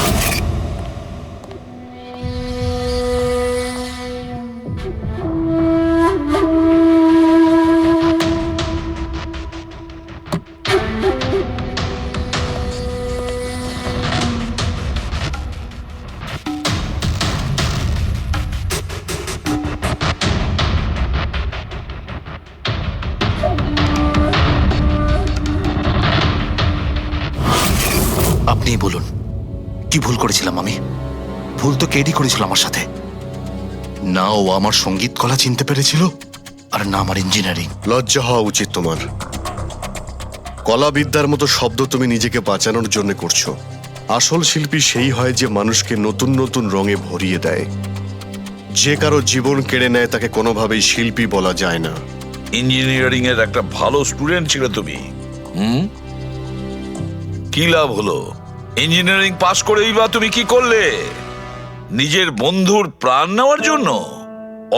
আপনিই বলুন, কি ভুল করেছিলাম আমি? ভুল তো কেডি করেছিল আমার সাথে। না ও আমার সঙ্গীত কলা চিনতে পেরেছিল, আর না আমার ইঞ্জিনিয়ারিং। লজ্জা হওয়া উচিত তোমার। কলাবিদ্যার মতো শব্দ তুমি নিজেকে বাঁচানোর জন্য করছো। আসল শিল্পী সেই হয় যে মানুষকে নতুন নতুন রঙে ভরিয়ে দেয়। যে কারো জীবন কেড়ে নেয় তাকে কোনোভাবেই শিল্পী বলা যায় না। ইঞ্জিনিয়ারিং এর একটা ভালো স্টুডেন্ট ছিল তুমি। কি লাভ হলো? ইঞ্জিনিয়ারিং পাশ করেই বা তুমি কি করলে? নিজের বন্ধুর প্রাণ নেওয়ার জন্য?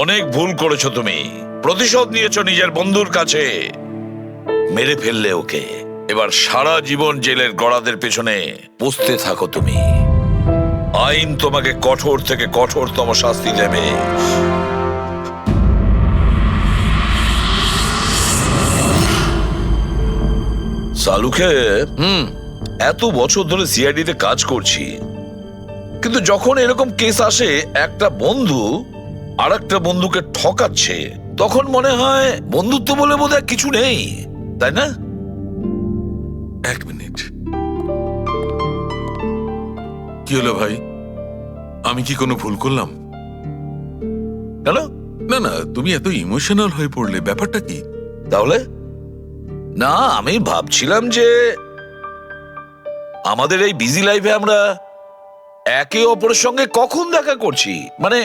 অনেক ভুল করেছো তুমি। প্রতিশোধ নিয়েছো নিজের বন্ধুর কাছে। মেরে ফেললে ওকে। এবার সারা জীবন জেলের গড়াদের পেছনে পৌঁছতে থাকো তুমি। আইন তোমাকে কঠোর থেকে কঠোরতম শাস্তি দেবে। সালুকে এত বছর ধরে সিআইডি তে কাজ করছি, কিন্তু যখন এরকম কেস আসে একটা বন্ধু আর একটা বন্ধুকে ঠকাচ্ছে, তখন মনে হয় বন্ধুত্ব বলে বোধহয় কিছু নেই, তাই না? এক মিনিট, কি হলো ভাই? আমি কি কোনো ভুল করলাম? কেন? না না, তুমি এত ইমোশনাল হয়ে পড়লে, ব্যাপারটা কি? তাহলে না, আমি ভাবছিলাম যে আমাদের এই বিজি লাইফে আমরা একে অপরের সঙ্গে কখন দেখা করছি। মানে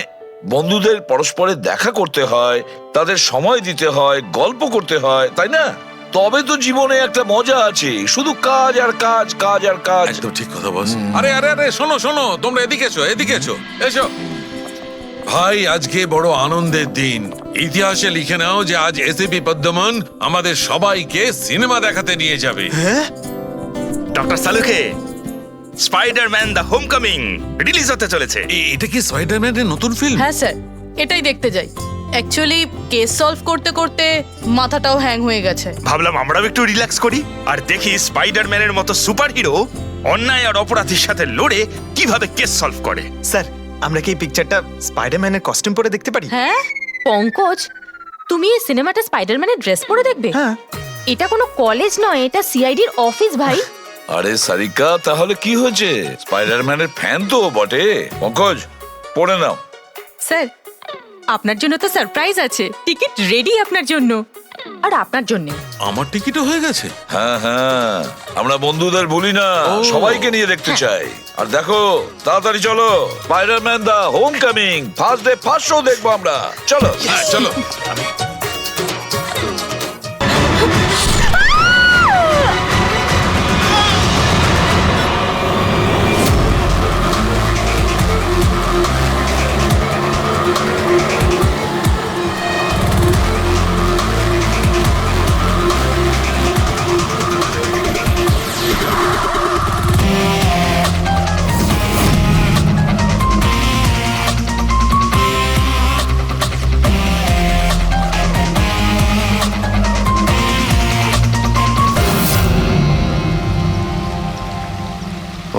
বন্ধুদের পরস্পরের দেখা করতে হয়, তাদের সময় দিতে হয়, গল্প করতে হয়, তাই না? তবে তো জীবনে একটা মজা আছে। শুধু কাজ আর কাজ, কাজ আর কাজ। একদম ঠিক কথা বলছ। আরে আরে আরে, শোনো শোনো, তোমরা এদিকে এসো, এদিকে এসো, এসো ভাই। আজকে বড় আনন্দের দিন। ইতিহাসে লিখে নাও যে আজ এসিপি পদ্মমন আমাদের সবাইকে সিনেমা দেখাতে নিয়ে যাবে। ডক্টর সালুকে, স্পাইডারম্যান দ্য হোমকামিং রিলিজ হতে চলেছে। এটা কি স্পাইডারম্যানের নতুন ফিল্ম? হ্যাঁ স্যার, এটাই দেখতে যাই। অ্যাকচুয়ালি কেস সলভ করতে করতে মাথাটাও হ্যাং হয়ে গেছে। ভাবলাম আমরাও একটু রিল্যাক্স করি আর দেখি স্পাইডারম্যানের মতো সুপারহিরো অন্যায় আর অপরাধীর সাথে লড়ে কিভাবে কেস সলভ করে। স্যার আমরা কি এই পিকচারটা স্পাইডারম্যানের কস্টিউম পরে দেখতে পারি? হ্যাঁ পঙ্কজ, তুমি এই সিনেমাটা স্পাইডারম্যানের ড্রেস পরে দেখবে? হ্যাঁ। এটা কোনো কলেজ নয়, এটা সিআইডির অফিস ভাই। আরে সারিকা, তাহলে কি হয়েছে? স্পাইডারম্যানের ফ্যান তো বটে। পঙ্কজ, পড়ে নাও। স্যার আপনার জন্য তো সারপ্রাইজ আছে, টিকিট রেডি আপনার জন্য আর আপনার জন্য। আমার টিকিটও হয়ে গেছে। হ্যাঁ হ্যাঁ, আমরা বন্ধুদের ভুলি না, সবাইকে নিয়ে দেখতে চাই। আর দেখো, তাড়াতাড়ি চলো, Spiderman the homecoming first day first show দেখবো আমরা। চলো। হ্যাঁ চলো।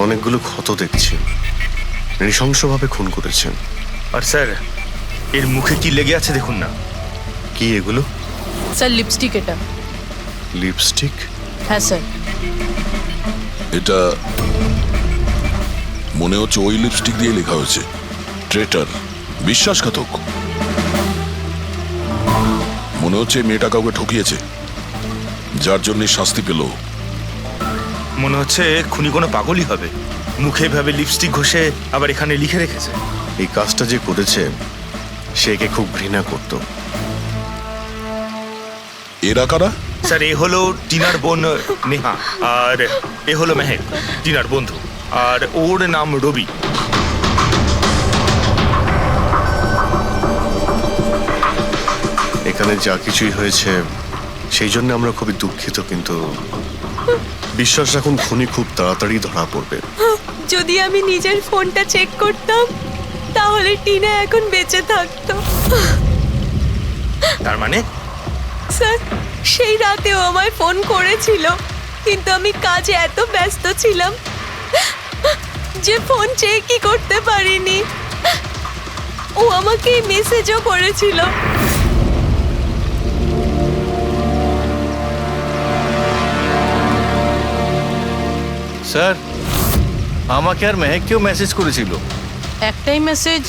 অনেকগুলো ক্ষত দেখছি, নৃশংসভাবে খুন করেছেন। আর স্যার এর মুখে কি লেগে আছে দেখুন না। কি এগুলো? স্যার লিপস্টিক এটা। লিপস্টিক? হ্যাঁ স্যার। এটা মনে হচ্ছে ওই লিপস্টিক দিয়ে লেখা হয়েছে ট্রেটার, বিশ্বাসঘাতক। মনে হচ্ছে মেয়েটা কাউকে ঠকিয়েছে, যার জন্য শাস্তি পেল। মনে হচ্ছে খুনি কোনো পাগলই হবে, মুখে ভাবে লিপস্টিক ঘষে আবার এখানে লিখে রেখেছে। এই কাজটা যে করেছে সে একে খুব ঘৃণা করত। এরা কারা? স্যার এ হলো টিনার বোন নেহা, আর এ হলো মেহেক, টিনার বন্ধু, আর ওর নাম রবি। এখানে যা কিছুই হয়েছে সেই জন্য আমরা খুবই দুঃখিত, কিন্তু বিশ্বাস রাখুন খুনি খুব তাড়াতাড়ি ধরা পড়বে। যদি আমি নিজের ফোনটা চেক করতাম তাহলে টিনা এখন বেঁচে থাকতো। তার মানে? স্যার সেই রাতেও আমায় ফোন করেছিল, কিন্তু আমি কাজে এত ব্যস্ত ছিলাম যে ফোন চেকই করতে পারিনি। ও আমাকে মেসেজও করেছিল। স্যার আমাকে আর মেহেককেও মেসেজ করেছিল। একটাই মেসেজ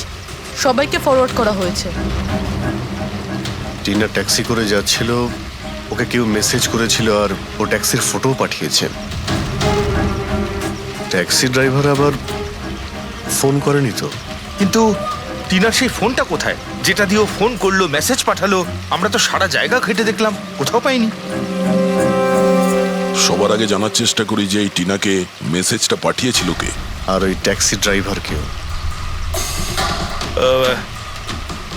সবাইকে ফরওয়ার্ড করা হয়েছে। টিনা ট্যাক্সি করে যাচ্ছিল, ওকে কেউ মেসেজ করেছিল আর ও ট্যাক্সির ফটোও পাঠিয়েছে। ট্যাক্সি ড্রাইভার আবার ফোন করেনি তো। কিন্তু টিনার সেই ফোনটা কোথায় যেটা দিয়ে ও ফোন করলো, মেসেজ পাঠালো? আমরা তো সারা জায়গা ঘেটে দেখলাম, কোথাও পাইনি। সবার আগে জানার চেষ্টা করি যে এই টিনাকে মেসেজটা পাঠিয়েছিল কে, আর ওই ট্যাক্সি ড্রাইভার কেউ।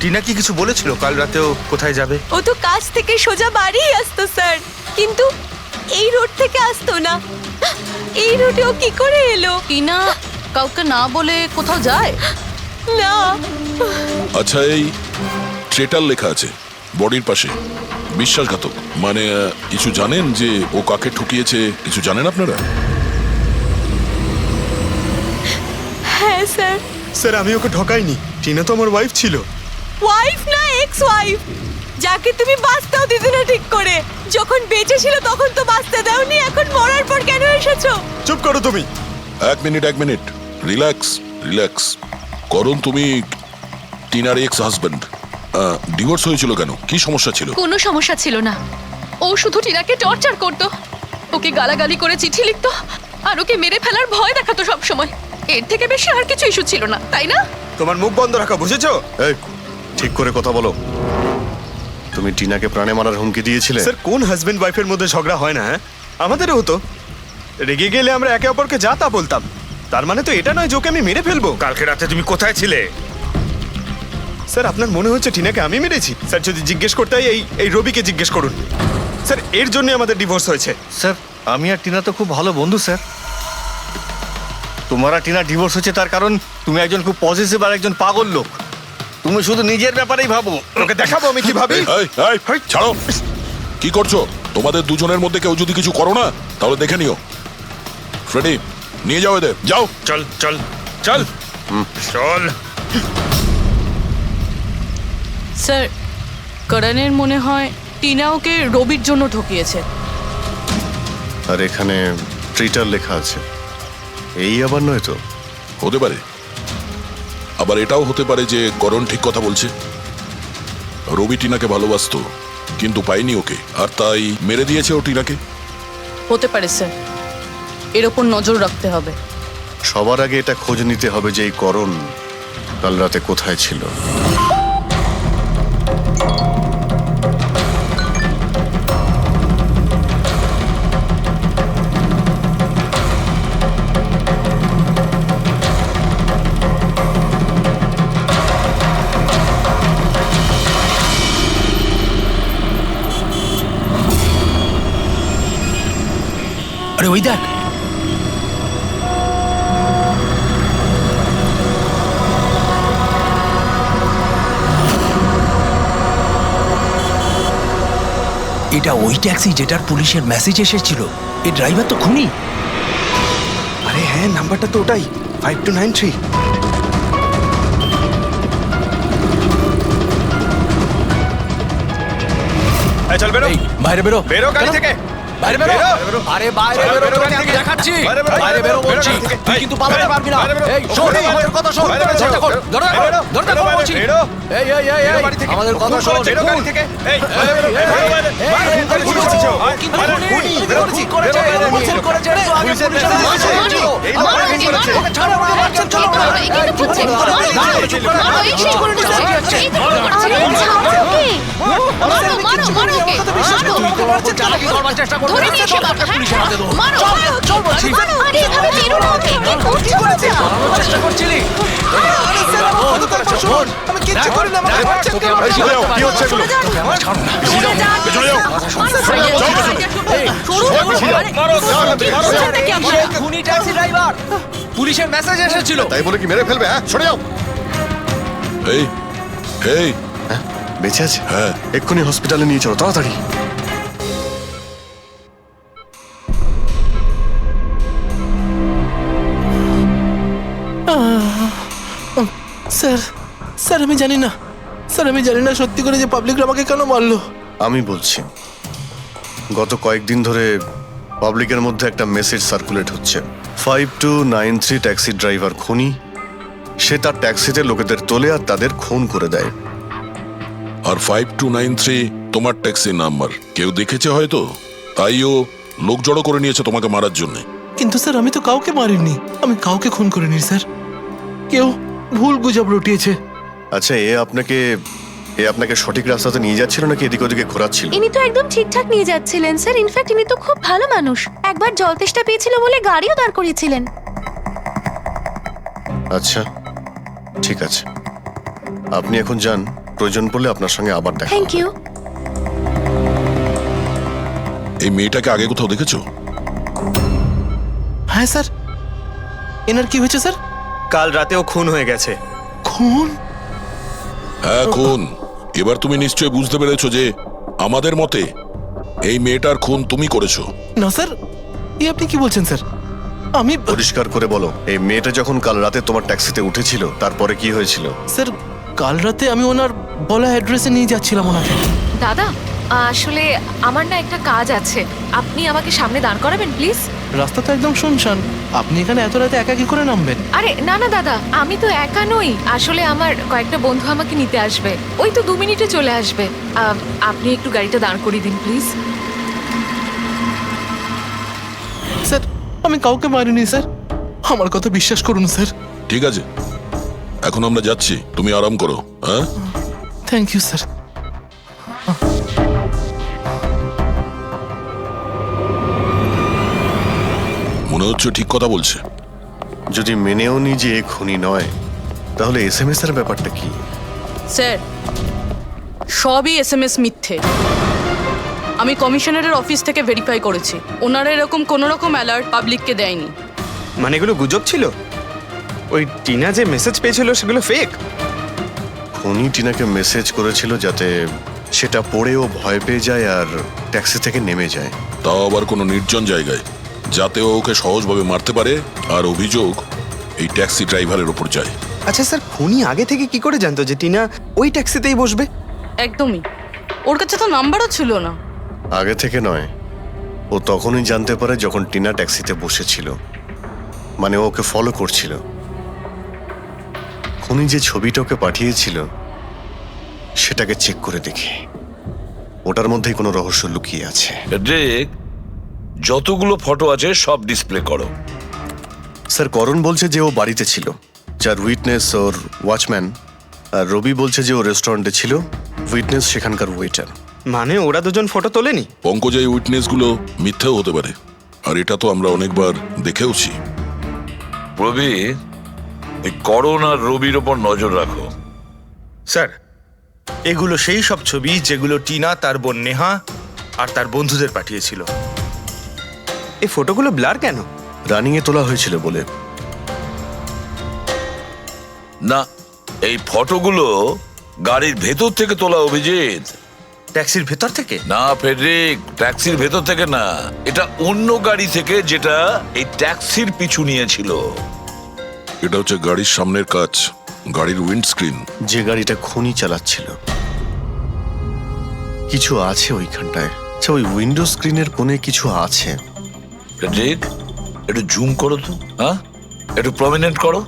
টিনা কি কিছু বলেছিল কাল রাতেও কোথায় যাবে? ও তো কাজ থেকে সোজা বাড়ি আসতো স্যার, কিন্তু এই রোড থেকে আসতো না। এই রোডে ও কি করে এলো? টিনা কাউকে না বলে কোথাও যায় না। আচ্ছা, এই ট্রেটার লেখা আছে বডির পাশে, বিশ্বাসঘাতক মানে কিছু জানেন যে ও কাকে ঠকিয়েছে? কিছু জানেন আপনারা? হ্যাঁ স্যার। স্যার আমি ওকে ঠকাইনি, টিনা তো আমার ওয়াইফ ছিল। ওয়াইফ না, এক্স ওয়াইফ, যাকে তুমি বাঁচতেও দিতে না ঠিক করে। যখন বেঁচে ছিল তখন তো বাঁচতে দাওনি, এখন মরার পর কেন এসেছো? চুপ করো তুমি। এক মিনিট, রিল্যাক্স রিল্যাক্স। করুন, তুমি টিনার এক্স হাজবেন্ড, ডিভোর্স হয়েছিল কেন? কি সমস্যা ছিল? কোনো সমস্যা ছিল না, ও শুধু টিনাকে টর্চার করতো, ওকে গালাগালি করে চিঠি লিখতো আর ওকে মেরে ফেলার ভয় দেখাতো সব সময়। এর থেকে বেশি আর কিছু ইস্যু ছিল না, তাই না? তোমার মুখ বন্ধ রাখা, বুঝেছো? এই ঠিক করে কথা বলো। তুমি টিনাকে প্রাণে মারার হুমকি দিয়েছিলে? স্যার কোন হাজবেন্ড ওয়াইফের মধ্যে ঝগড়া হয় না? হ্যাঁ আমাদেরও হতো, রেগে গেলে আমরা একে অপরকে যা তা বলতাম। তার মানে তো এটা নয় যে ওকে আমি মেরে ফেলবো। কালকে রাতে তুমি কোথায় ছিলে? স্যার আপনার মনে হচ্ছে টিনাকে আমি মেরেছি? স্যার যদি জিজ্ঞেস করতে হয় এই রবিকে জিজ্ঞেস করুন। স্যার এর জন্য আমাদের ডিভোর্স হয়েছে। স্যার আমি আর টিনা তো খুব ভালো বন্ধু স্যার। তোমার আর টিনা ডিভোর্স হচ্ছে তার কারণ তুমি একজন খুব পজিটিভ আর একজন পাগল লোক। তুমি শুধু নিজের ব্যাপারেই ভাবো। তোকে দেখাবো আমি কি ভাবি। এই, ছাড়ো। কি করছো? তোমাদের দুজনের মধ্যে কেউ যদি কিছু করো না তাহলে দেখে নিও। ফ্রেডি, নিয়ে যাও এদের, যাও। চল চল চল চল। স্যার, করণের মনে হয় টিনা ওকে রবির জন্য ঠকিয়েছে। আর এখানে ট্রিটার লেখা আছে, এই আবার নয় তো? হতে পারে, আবার এটাও হতে পারে যে করণ ঠিক কথা বলছে। রবি টিনাকে ভালোবাসতো কিন্তু পাইনি ওকে, আর তাই মেরে দিয়েছে ও টিনাকে। হতে পারে স্যার, এর ওপর নজর রাখতে হবে। সবার আগে এটা খোঁজ নিতে হবে যে এই করণ কাল রাতে কোথায় ছিল। আরে ওই দেখ, এটা ওই ট্যাক্সি যেটার পুলিশের মেসেজ এসেছিল। এই ড্রাইভার তো খুনি। আরে হ্যাঁ, নাম্বারটা তো ওটাই, 5293। চল বেরো, বাইরে বেরো, বেরো গাড়ি থেকে, বাইরে বেরো। আরে বাইরে বেরো, তোকে আমি দেখাচ্ছি। বাইরে বেরো বলছি, তুই কিন্তু পালাতে পারবি না। এই শোন, আমাদের কথা শোন। দরজা খোল, দরজা খোল, দরজা খোল বলছি। এই আমাদের কথা শোন। বেরো গাড়ি থেকে। এই পুলিশের মেসেজ এসেছিল, তাই বলে কি মেরে ফেলবে? হ্যাঁ, সরে যাও। এই এই হ্যাঁ, বেঁচে আছে? হ্যাঁ। এক্ষুনি হসপিটালে নিয়ে চলো, তাড়াতাড়ি। স্যার, স্যার আমি জানি না, স্যার আমি জানি না সত্যি করে যে পাবলিকরা আমাকে কেন মারলো। আমি বলছি, গত কয়েকদিন ধরে পাবলিকের মধ্যে একটা মেসেজ সার্কুলেট হচ্ছে, 5293 ট্যাক্সি ড্রাইভার খুনি। সে তার ট্যাক্সিতে লোকেদের তোলে আর তাদের খুন করে দেয়। আর 5293 তোমার ট্যাক্সি নাম্বার কেউ দেখেছে হয়তো, তাই ও লোক জড়ো করে নিয়েছে তোমাকে মারার জন্য। কিন্তু স্যার আমি তো কাউকে মারিনি, আমি কাউকে খুন করিনি স্যার। কেউ ভুল গুজব রটিয়েছে। আচ্ছা, এ আপনাকে সঠিক রাস্তাতে নিয়ে যাচ্ছিল নাকি এদিক ওদিকে ঘোরাচ্ছিল? ইনি তো একদম ঠিকঠাক নিয়ে যাচ্ছিলেন স্যার। ইনফ্যাক্ট ইনি তো খুব ভালো মানুষ। একবার জল তেষ্টা পেয়েছিল বলে গাড়িও দাঁড় করিয়েছিলেন। আচ্ছা, ঠিক আছে, আপনি এখন যান। প্রয়োজন পড়লে আপনার সঙ্গে আবার দেখা। Thank you. এই মেয়েটাকে আগে কোথাও দেখেছো? হ্যাঁ স্যার। এনার কি হয়েছে স্যার? কাল রাতেও খুন হয়ে গেছে। খুন? হ্যাঁ, খুন। এবার তুমি নিশ্চয়ই বুঝতে পেরেছো যে আমাদের মতে এই মেয়েটার খুন তুমি করেছো। না স্যার, আপনি কি বলছেন স্যার? আমি পরিষ্কার করে বলো, এই মেয়েটা যখন কাল রাতে তোমার ট্যাক্সিতে উঠেছিল তারপরে কি হয়েছিল? স্যার, কাল রাতে আমি ওনার বলা অ্যাড্রেসে নিয়ে যাচ্ছিলাম ওনাকে। দাদা, আসলে আমার না একটা কাজ আছে, আপনি আমাকে সামনে দাঁড় করাবেন প্লিজ। রাস্তা তো একদম শুনশান, আপনি এখানে এত রাতে একা কি করে নামবেন? আরে না না দাদা, আমি তো একা নই। আসলে আমার কয়েকটা বন্ধু আমাকে নিতে আসবে, ওই তো 2 মিনিটে চলে আসবে। আপনি একটু গাড়িটা দাঁড় করিয়ে দিন প্লিজ। স্যার, আমি কাউকে মারিনি স্যার, আমার কথা বিশ্বাস করুন স্যার। ঠিক আছে, এখন আমরা যাচ্ছি, তুমি আরাম করো। হ্যাঁ, থ্যাংক ইউ স্যার। মনে হচ্ছে ঠিক কথা বলছে। যদি মেনেও নি যে এ খুনি নয়, তাহলে এসএমএস এর ব্যাপারটা কি? স্যার, সবই এসএমএস মিথ্যে। আমি কমিশনারের অফিস থেকে ভেরিফাই করেছি, ওনারা এরকম কোনো রকম অ্যালার্ট পাবলিককে দেয়নি। মানে এগুলো গুজব ছিল? ওই টিনা যে মেসেজ পেয়েছিল সেগুলো ফেক? খুনি টিনাকে মেসেজ করেছিল যাতে সেটা পড়ে ও ভয় পেয়ে যায় আর ট্যাক্সি থেকে নেমে যায়। তাও আবার কোনো নির্জন জায়গায়, যাতে ও ওকে সহজভাবে মারতে পারে, আর অভিযোগ এই ট্যাক্সি ড্রাইভারের ওপর যায়। আচ্ছা স্যার, খুনি আগে থেকে কি করে জানতো যে টিনা ওই ট্যাক্সিতেই বসবে? একদমই, ওর কাছে তো নাম্বারও ছিল না। আগে থেকে নয়, ও তখনই জানতে পারে যখন টিনা ট্যাক্সিতে বসেছিল, মানে ও ওকে ফলো করছিল। খুনি যে ছবিটা ওকে পাঠিয়েছিল সেটাকে চেক করে দেখি, ওটার মধ্যেই কোনো রহস্য লুকিয়ে আছে। দেখ, যতগুলো ফটো আছে সব ডিসপ্লে করো। স্যার, করণ বলছে যে ও বাড়িতে ছিল, যার উইটনেস ওর ওয়াচম্যান, আর রবি বলছে যে ও রেস্টুরেন্টে ছিল, উইটনেস সেখানকার ওয়েটার। মানে ওরা দুজন ফটো তোলেনি? পঙ্কজ, এই উইটনেসগুলো মিথ্যেও হতে পারে, আর এটা তো আমরা অনেকবার দেখেওছি। রবি, এই করণ আর রবির ওপর নজর রাখো। স্যার, এগুলো সেই সব ছবি যেগুলো টিনা তার বোন নেহা আর তার বন্ধুদের পাঠিয়েছিল। এই ফটোগুলো ব্লার কেন? রানিং এ তোলা হয়েছিল বলে। না, এই ফটোগুলো গাড়ির ভেতর থেকে তোলা, অভিজিৎ। ট্যাক্সির ভেতর থেকে? না ফেডরিক, ট্যাক্সির ভেতর থেকে না, এটা অন্য গাড়ি থেকে, যেটা এই ট্যাক্সির পিছু নিয়েছিল। এটা হচ্ছে গাড়ির সামনের কাচ, গাড়ির উইন্ডস্ক্রিন। যে গাড়িটা খুনি চালাচ্ছিল। কিছু আছে ওইখানটায়। আচ্ছা, ওই উইন্ডো স্ক্রিনের কোণে কিছু আছে। ফেডরিক, একটু জুম করো তো, হ্যাঁ, একটু প্রমিনেন্ট করো।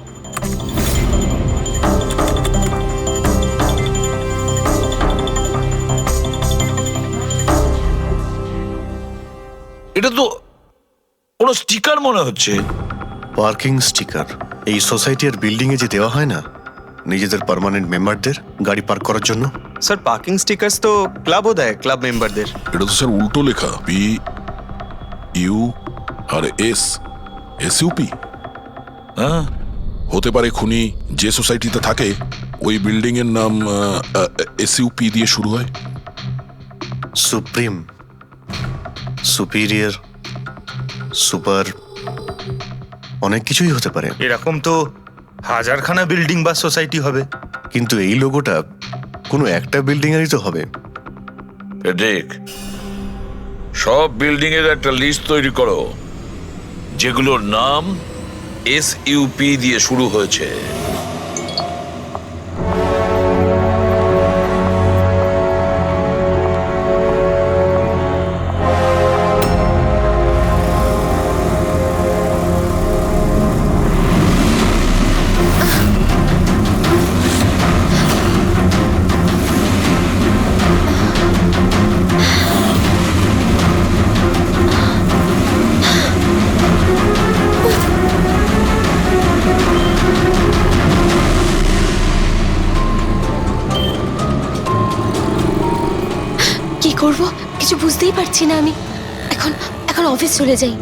এটা তো কোনো স্টিকার মনে হচ্ছে। Parking sticker. এই সোসাইটির বিল্ডিং এ যে দেওয়া হয় না নিজেদের পার্মানেন্ট মেম্বারদের গাড়ি পার্ক করার জন্য। স্যার, পার্কিং স্টিকার্স তো ক্লাবও দেয়, ক্লাব মেম্বারদের। এটা তো স্যার উল্টো লেখা, P U R S, SUP. হ্যাঁ, হতে পারে খুনি যে সোসাইটিতে থাকে ওই বিল্ডিং এর নাম এসইউপি দিয়ে শুরু হয়। সুপ্রিম, সুপিরিয়র, সুপার, অনেক কিছুই হতে পারে। এরকম তো হাজারখানা বিল্ডিং বা সোসাইটি হবে। কিন্তু এই লোগোটা কোনো একটা বিল্ডিং এরই তো হবে। দেখ, সব বিল্ডিং এর একটা লিস্ট তৈরি করো যেগুলোর নাম এসইউপি দিয়ে শুরু হয়েছে। কি করব কিছু বুঝতেই পারছি না আমি। এখন এখন অফিস চলে যাই।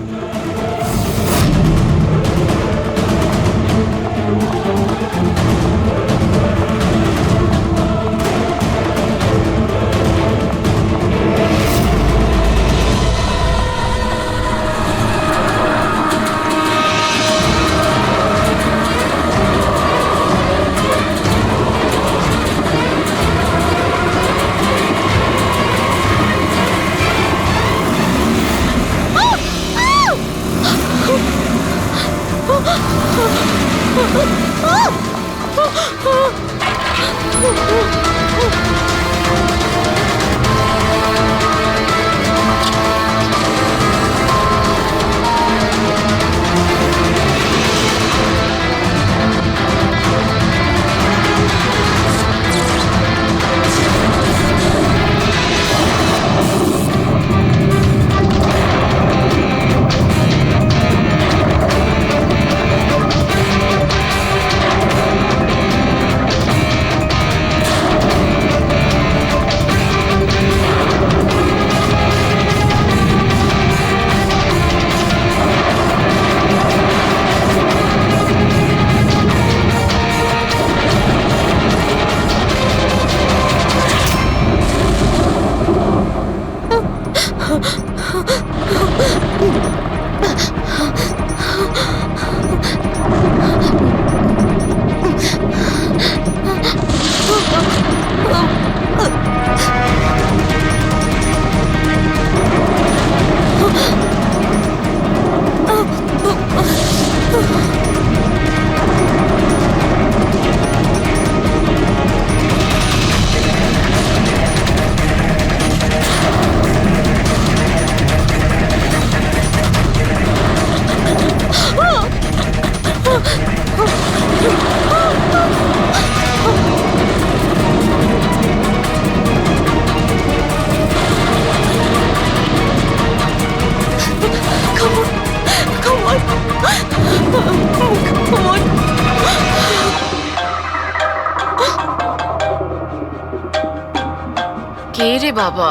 বাবা।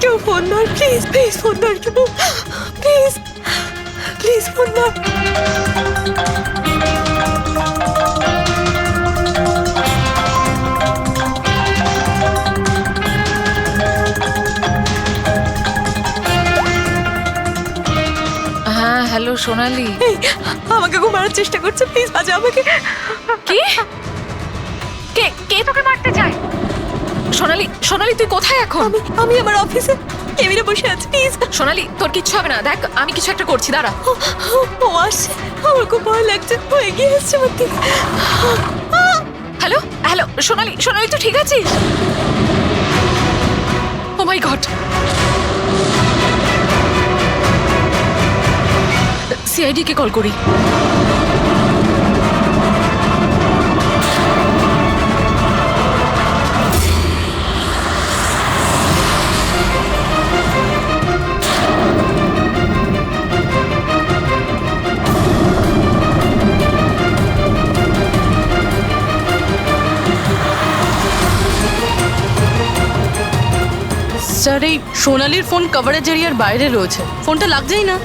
কেউ ফোন ধর প্লিজ, প্লিজ ফোন ধর কেউ, প্লিজ প্লিজ ফোন ধর। হ্যাঁ হ্যালো সোনালি। এই, আমাকে খুব মারার চেষ্টা করছে, প্লিজ বাঁচা আমাকে। কি? কে কে তোকে মারতে চায়? সোনালি, সোনালি তুই কোথায় এখন? আমি আমার অফিসে কেবিনে বসে আছি, প্লিজ। সোনালি তোর কিচ্ছু হবে না, দেখ আমি কিছু একটা করছি, দাঁড়া। ও আসছে, আমার খুব ভয় লাগছে, ও এগিয়ে আসছে আমার দিকে। হ্যালো হ্যালো সোনালি, সোনালি তুই ঠিক আছিস? ও মাই গড, সিআইডি কে কল করি। স্যার এই সোনালির ফোন কভারেজ এরিয়ার বাইরে রয়েছে, ফোনটা লাগছেই না।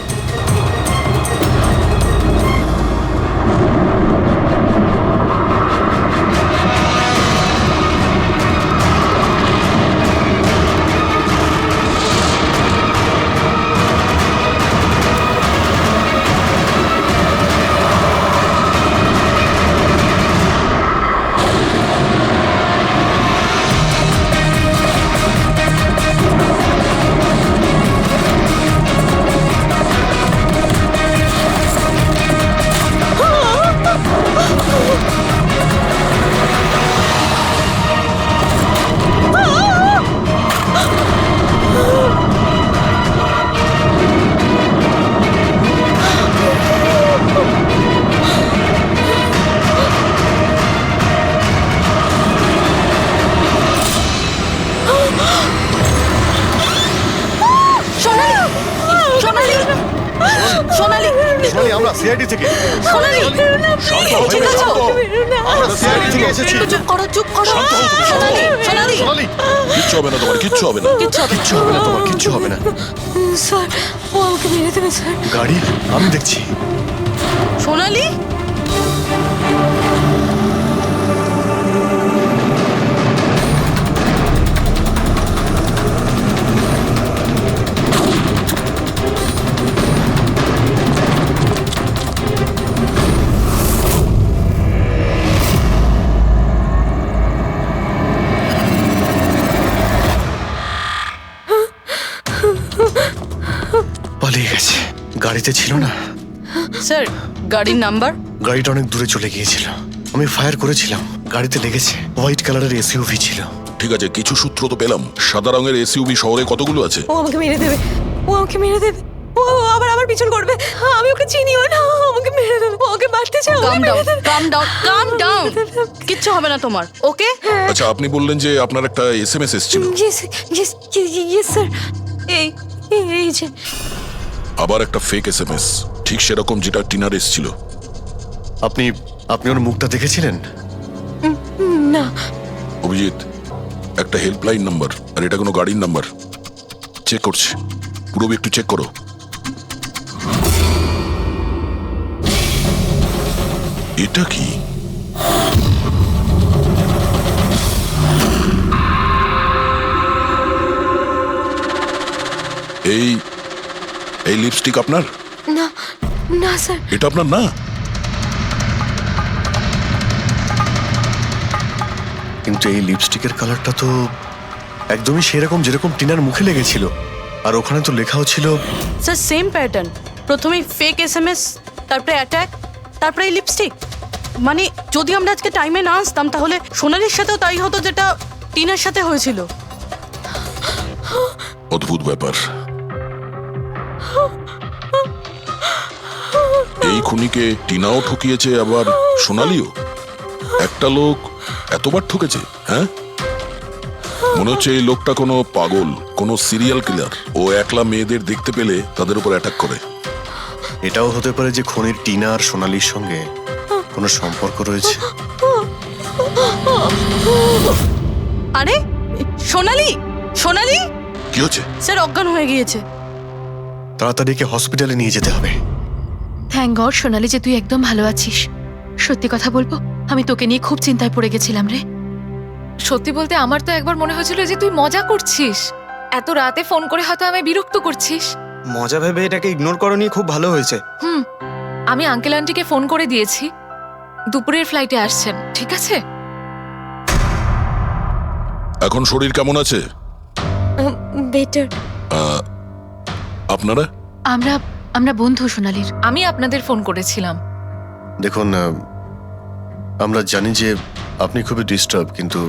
সোনালি, আমরা সিআইডি থেকে। সোনালি শান্ত হও, ঠিক আছো? আমরা সিআইডি থেকে এসেছি। চুপ করো, চুপ করো। সোনালি, সোনালি সোনালি, কিচ্ছু হবে না তোমার, কিচ্ছু হবে না। কিচ্ছু হবে না। কিচ্ছু হবে না তোমার, কিচ্ছু হবে না। স্যার, ও আমাকে মেরে দেবে স্যার। গাড়ি আমি দেখছি। সোনালি পালিয়ে গেছে, গাড়িতে ছিল না। স্যার গাড়ির নাম্বার? গাড়িটা অনেক দূরে চলে গিয়েছিল, আমি ফায়ার করেছিলাম, গাড়িতে লেগেছে। হোয়াইট কালারের এসইউভি ছিল। ঠিক আছে, কিছু সূত্র তো পেলাম। সাদা রঙের এসইউভি শহরে কতগুলো আছে? ও আমাকে মেরে দেবে, ও আমাকে মেরে দেবে, ও আবার আমার পিছন করবে। আমি ওকে চিনিও না, ও আমাকে মেরে দেবে, ও ওকে মারতে চাও। কাম ডাউন, কাম ডাউন, কাম ডাউন। কিচ্ছু হবে না তোমার, ওকে? আচ্ছা, আপনি বললেন যে আপনার একটা এসএমএস এসেছিল। Yes yes yes sir. এই এই যে আবার একটা ফেক এসএমএস, ঠিক সেরকম যেটা টিনার এসেছিল। আপনি আপনি ওর মুখটা দেখেছিলেন? না। অভিজিৎ, একটা হেল্পলাইন নাম্বার, আর এটা কোনো গাড়ির নাম্বার। চেক করছি, পুরো একটু চেক করো। এটা কি? এই এই লিপস্টিক আপনার? না না স্যার। এটা আপনার না? কিন্তু এই লিপস্টিকের কালারটা তো একদমই সেরকম যেরকম টিনার মুখে লেগেছিল, আর ওখানে তো লেখাও ছিল। স্যার সেম প্যাটার্ন, প্রথমে ফেক এসএমএস, তারপরে অ্যাটাক, তারপরে এই লিপস্টিক। মানে যদি আমরা আজকে টাইমে না আসতাম তাহলে সোনালির সাথেও তাই হতো যেটা টিনার সাথে হয়েছিল। অদ্ভুত ব্যাপার। এই খুনিকে টিনাও ঠকিয়েছে, আবার সোনালিও। একটা লোক এতবার ঠকেছে, হ্যাঁ? মনে হচ্ছে এই লোকটা কোনো পাগল, কোনো সিরিয়াল কিলার। ও একলা মেয়েদের দেখতে পেলে তাদের উপর অ্যাটাক করে। এটাও হতে পারে যে খুনির টিনা আর সোনালির সঙ্গে কোনো সম্পর্ক রয়েছে। আরে সোনালি, সোনালি, কি হচ্ছে? স্যার অজ্ঞান হয়ে গিয়েছে। তাড়াতাড়ি একে হসপিটালে নিয়ে যেতে হবে। থ্যাংক গড সোনালি যে তুই একদম ভালো আছিস। সত্যি কথা বলবো, আমি তোকে নিয়ে খুব চিন্তায় পড়ে গেছিলাম রে। সত্যি বলতে আমার তো একবার মনে হয়েছিল যে তুই মজা করছিস, এত রাতে ফোন করে হয়তো আমায় বিরক্ত করছিস। মজা ভেবে এটাকে ইগনোর করনি, খুব ভালো হয়েছে। আমি আঙ্কেল আন্টিকে ফোন করে দিয়েছি, দুপুরের ফ্লাইটে আসছেন, ঠিক আছে? এখন শরীর কেমন আছে? বেটার। আপনারা? আমরা বন্ধু সোনালির। আমি আপনাদের ফোন করেছিলাম। দেখুন, আমরা জানি যে আপনি খুবই ডিস্টার্ব, কিন্তু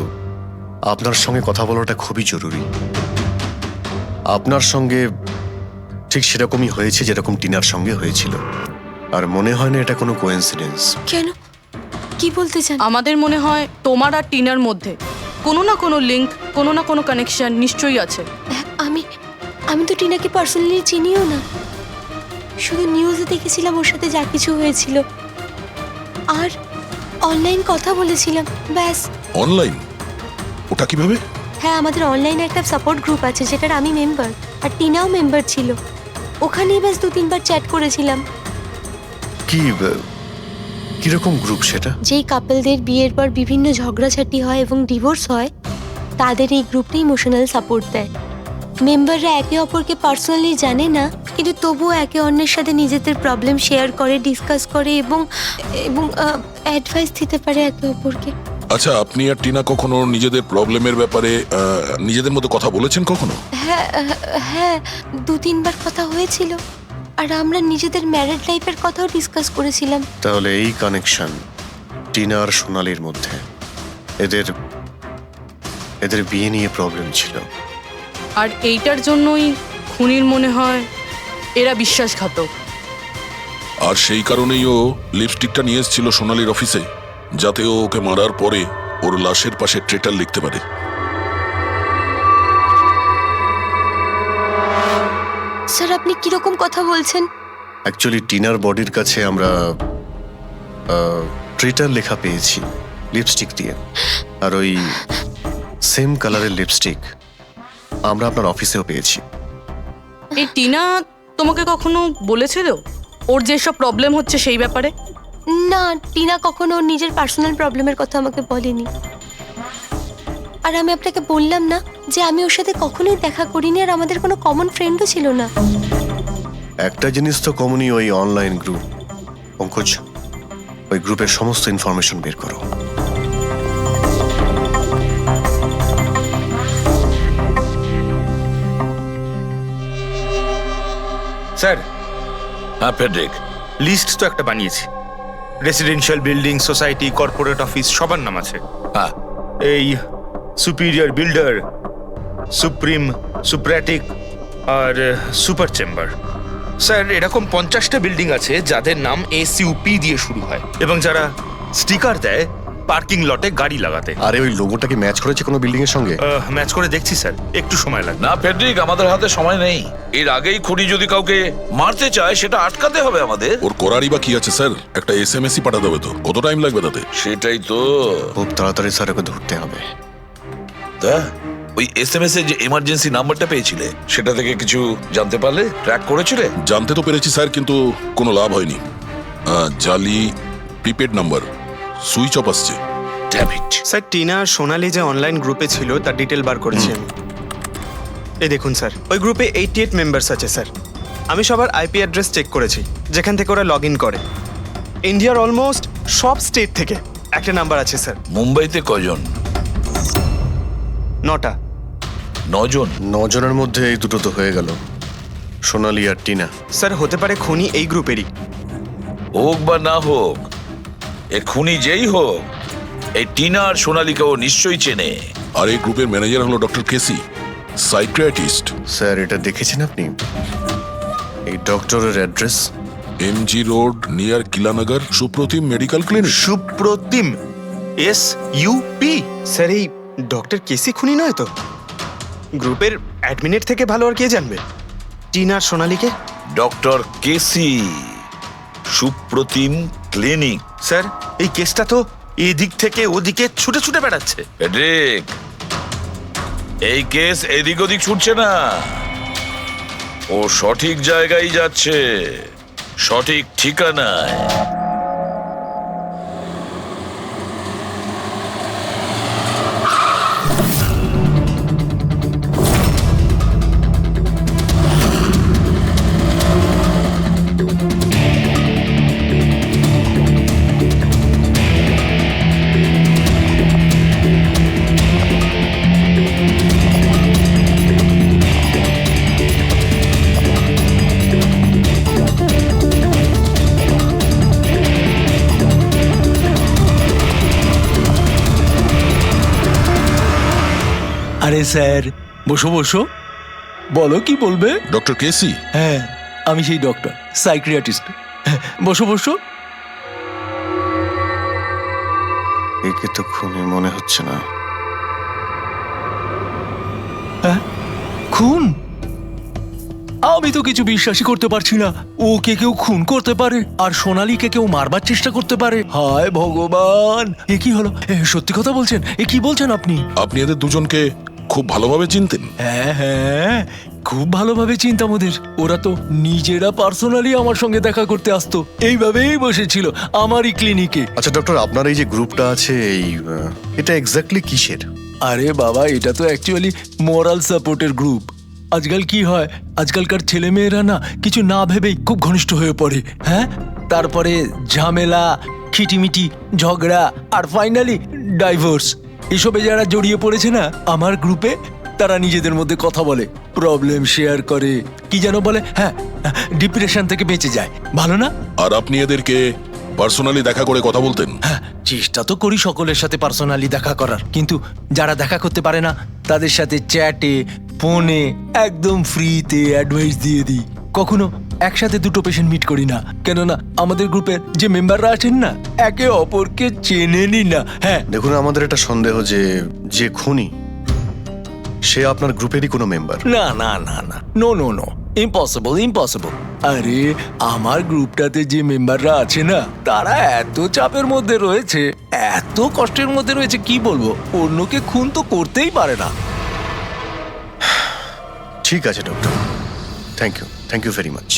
আপনার সঙ্গে কথা বলাটা খুবই জরুরি। আপনার সঙ্গে ঠিক সেরকমই হয়েছে যেরকম টিনার সঙ্গে হয়েছিল, আর মনে হয় না এটা কোনো কোইন্সিডেন্স। কেন, কি বলতে চান? আমাদের মনে হয় তোমার আর টিনার মধ্যে কোনো না কোনো লিংক, কোনো না কোনো কানেকশন নিশ্চয়ই আছে। আমি তো টিনাকে পার্সোনালি চিনিও না, শুধু নিউজে দেখেছিলাম ওর সাথে যা কিছু হয়েছিল, আর অনলাইন কথা বলেছিলাম, ব্যাস। অনলাইন? ওটা কিভাবে? হ্যাঁ, আমাদের অনলাইনে একটা সাপোর্ট গ্রুপ আছে যেটার আমি মেম্বার, আর টিনাও মেম্বার ছিল। ওখানেই ব্যাস 2-3 বার চ্যাট করেছিলাম। কিরকম গ্রুপ সেটা? যেই কাপলদের বিয়ের পর বিভিন্ন ঝগড়াঝাটি হয় এবং ডিভোর্স হয়, তাদের এই গ্রুপটা ইমোশনাল সাপোর্ট দেয়। মেম্বাররা একে অপরকে পার্সোনালি জানে না, কিন্তু তবুও একে অন্যের সাথে নিজেদের প্রবলেম শেয়ার করে, ডিসকাস করে এবং অ্যাডভাইস দিতে পারে একে অপরকে। আচ্ছা, আপনি আর টিনা কখনো নিজেদের প্রবলেমের ব্যাপারে নিজেদের মধ্যে কথা বলেছেন কখনো? হ্যাঁ, 2-3 বার কথা হয়েছিল, আর আমরা নিজেদের ম্যারিড লাইফের কথাও ডিসকাস করেছিলাম। তাহলে এই কানেকশন টিনা আর সোনালির মধ্যে, এদের বিয়ে নিয়ে প্রবলেম ছিল, আর এইটার জন্যই খুনির মনে হয় এরা বিশ্বাসঘাতক। আর সেই কারণেই ও লিপস্টিকটা নিয়ে এসেছিল সোনালির অফিসে, যাতে ও ওকে মারার পরে ওর লাশের পাশে ট্রেটার লিখতে পারে। স্যার, আপনি কিরকম কথা বলছেন? অ্যাকচুয়ালি টিনার বডির কাছে আমরা ট্রেটার লেখা পেয়েছি লিপস্টিক দিয়ে, আর ওই সেম কালারের লিপস্টিক আমরা আপনার অফিসেও পেয়েছি। এই টিনা তোমাকে কখনো বলেছিল ওর যেসব প্রবলেম হচ্ছে সেই ব্যাপারে? না, টিনা কখনো ওর নিজের পার্সোনাল প্রবলেমের কথা আমাকে বলেনি। আর আমি আপনাকে বললাম না যে আমি ওর সাথে কখনোই দেখা করিনি, আর আমাদের কোনো কমন ফ্রেন্ডও ছিল না। একটা জিনিস তো কমনই, ওই অনলাইন গ্রুপ। পঙ্কজ, ওই গ্রুপের সমস্ত ইনফরমেশন বের করো। স্যার, হ্যাঁ ফেডরিক, লিস্ট তো একটা বানিয়েছি। Residential building, society, corporate office সবার নাম আছে। হ্যাঁ, এই সুপিরিয়র বিল্ডার, সুপ্রিম, সুপ্রাটিক আর সুপার চেম্বার। স্যার, এরকম 50টা বিল্ডিং আছে যাদের নাম SUP দিয়ে শুরু হয়, এবং যারা স্টিকার দেয় পার্কিং লটে গাড়ি লাগাতে। আরে ওই লোগোটা কি ম্যাচ করেছে কোনো বিল্ডিং এর সঙ্গে? ম্যাচ করে দেখছি স্যার, একটু সময় লাগবে। না ফেডরিক, আমাদের হাতে সময় নেই। এর আগেই খুনি যদি কাউকে মারতে চায় সেটা আটকাতে হবে আমাদের। ওর করারই বা কি আছে স্যার? একটা SMS-ই পাঠাতে হবে তো, কত টাইম লাগবে তাতে? সেটাই তো। খুব তাড়াতাড়ি স্যার ওকে ধরতে হবে। তা ওই SMS এর যে এমার্জেন্সি নাম্বারটা পেয়েছিলে, সেটা থেকে কিছু জানতে পারলে? ট্র্যাক করেছিলে? জানতে তো পেরেছি স্যার, কিন্তু কোনো লাভ হয়নি। জালি প্রিপেড নাম্বার, সুইচ অফ আসছে। Damn it. স্যার, টিনা আর সোনালি যে অনলাইন গ্রুপে ছিল তার ডিটেল বার করেছি আমি। এই দেখুন স্যার, ওই গ্রুপে 88 মেম্বার্স আছে স্যার। আমি সবার IP অ্যাড্রেস চেক করেছি, যেখান থেকে ওরা লগ ইন করে। ইন্ডিয়ার অলমোস্ট সব স্টেট থেকে একটা নাম্বার আছে স্যার। মুম্বাইতে কজন? 9টা। 9 জন? 9 জনের মধ্যে এই দুটো তো হয়ে গেল, সোনালি আর টিনা। স্যার, হতে পারে খুনি এই গ্রুপেরই। হোক বা না হোক, এ খুনি যেই হোক, এই টিনা আর সোনালিকেও নিশ্চয়ই চেনে। আর এই গ্রুপের ম্যানেজার হলো ডক্টর কেসি, সাইকিয়াট্রিস্ট। স্যার, এটা দেখেছেন আপনি? এই ডক্টরের address MG road near Kilanagar, Supratim medical clinic. Supratim, SUP? Sir, এই ডক্টর কেসি খুনি নয় তো? গ্রুপের অ্যাডমিনের থেকে ভালো আর কে জানবে টিনা আর সোনালিকে? ডক্টর কেসি, সুপ্রতিম ক্লিনিক। স্যার, এই কেসটা তো এদিক থেকে ওদিকে ছুটে ছুটে বেড়াচ্ছে। ফেডরিক, এই কেস এদিক ওদিক ছুটছে না, ও সঠিক জায়গায় যাচ্ছে, সঠিক ঠিকানায়। আরে স্যার, বসো বসো, বলো কি বলবে। ডক্টর কেসি? হ্যাঁ, আমি সেই ডক্টর, সাইকিয়াট্রিস্ট। বসো বসো। একে তো খুনি মনে হচ্ছে না। হ্যাঁ, খুন? আমি তো কিছু বিশ্বাসই করতে পারছি না। ওকে কেউ খুন করতে পারে আর সোনালীকে কেউ মারবার চেষ্টা করতে পারে। হায় ভগবান, এ কি হলো? সত্যি কথা বলছেন? এ কি বলছেন আপনি? আপনি এদের দুজনকে খুব ভালোভাবে চিনতেন? হ্যাঁ হ্যাঁ, খুব ভালোভাবে চিনতাম ওদের। ওরা তো নিজেরা পার্সোনালি আমার সঙ্গে দেখা করতে আসতো, এইভাবেই বসেছিল আমারই ক্লিনিকে। আচ্ছা ডক্টর, আপনার এই যে গ্রুপটা আছে, এটা এক্স্যাক্টলি কিসের? আরে বাবা, এটা তো অ্যাকচুয়ালি মোরাল সাপোর্টের গ্রুপ। আজকাল কি হয়, আজকালকার ছেলে মেয়েরা না কিছু না ভেবেই খুব ঘনিষ্ঠ হয়ে পড়ে। হ্যাঁ, তারপরে ঝামেলা, খিটিমিটি, ঝগড়া আর ফাইনালি ডাইভোর্স। এসবে যারা জড়িয়ে পড়েছে না আমার গ্রুপে, তারা নিজেদের মধ্যে কথা বলে, প্রবলেম শেয়ার করে, কি যেন বলে, হ্যাঁ, ডিপ্রেশন থেকে বেঁচে যায়। ভালো না? আর আপনি এদেরকে পার্সোনালি দেখা করে কথা বলতেন? হ্যাঁ, চেষ্টা তো করি সকলের সাথে পার্সোনালি দেখা করার, কিন্তু যারা দেখা করতে পারে না তাদের সাথে চ্যাটে, ফোনে একদম ফ্রিতে অ্যাডভাইস দিয়ে দিই। কখনো একসাথে দুটো পেশেন্ট মিট করি না, কেননা আমাদের গ্রুপের যে মেম্বাররা আছেন না একে অপরকে চেনেনি না। হ্যাঁ, দেখুন, আমাদের একটা সন্দেহ যে খুনি সে আপনার গ্রুপেরই কোনো মেম্বার। না না না না, no no no, impossible impossible. আরে আমার গ্রুপটাতে যে মেম্বাররা আছে না তারা এত চাপের মধ্যে রয়েছে, এত কষ্টের মধ্যে রয়েছে, কি বলবো, অন্যকে খুন তো করতেই পারে না। ঠিক আছে doctor, thank you very much.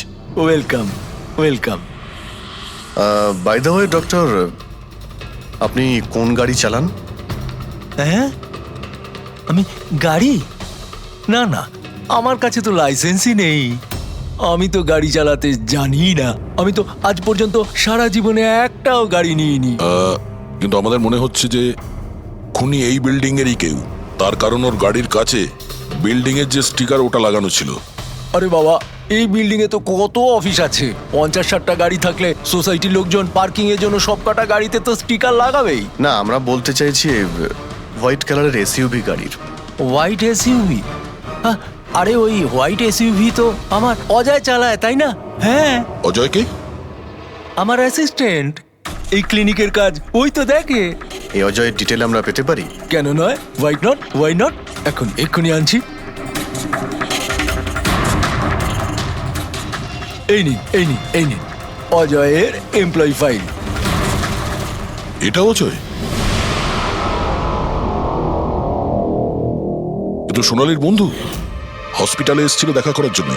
Welcome welcome. By the way doctor, আপনি কোন গাড়ি চালান? হ্যাঁ, আমি গাড়ি? না না, আমার কাছে তো লাইসেন্সই নেই। আমি তো গাড়ি চালাতে জানি না। আমি তো আজ পর্যন্ত সারা জীবনে একটাও গাড়ি নিইনি। কিন্তু আমাদের মনে হচ্ছে যে খুনি এই বিল্ডিং এরই কেউ, তার কারণ ওর গাড়ির কাছে বিল্ডিং এর যে স্টিকার ওটা লাগানো ছিল। আরে বাবা, এই বিল্ডিং এ তো কত অফিস আছে, 50-60টা গাড়ি থাকলে সোসাইটির লোকজন পার্কিং এর জন্য সব কটা গাড়িতে তো স্টিকার লাগাবেই। না, আমরা বলতে চাইছি হোয়াইট কালারের এসইউভি গাড়ির। White SUV? আরে ওই হোয়াইট এসইউভি তো আমার অজয় চালায়, তাই না? হ্যাঁ। অজয় কে? আমার অ্যাসিস্ট্যান্ট, এই ক্লিনিকের কাজ ওই তো দেখে। এই অজয়ের ডিটেল আমরা পেতে পারি? কেন নয়, ওয়াই নট, এক্ষুনি আনছি। এই নিন অজয়ের এমপ্লয়ি ফাইল। এটা অজয়? এটা সোনালীর বন্ধু, হসপিটালে এসেছিল দেখা করার জন্য।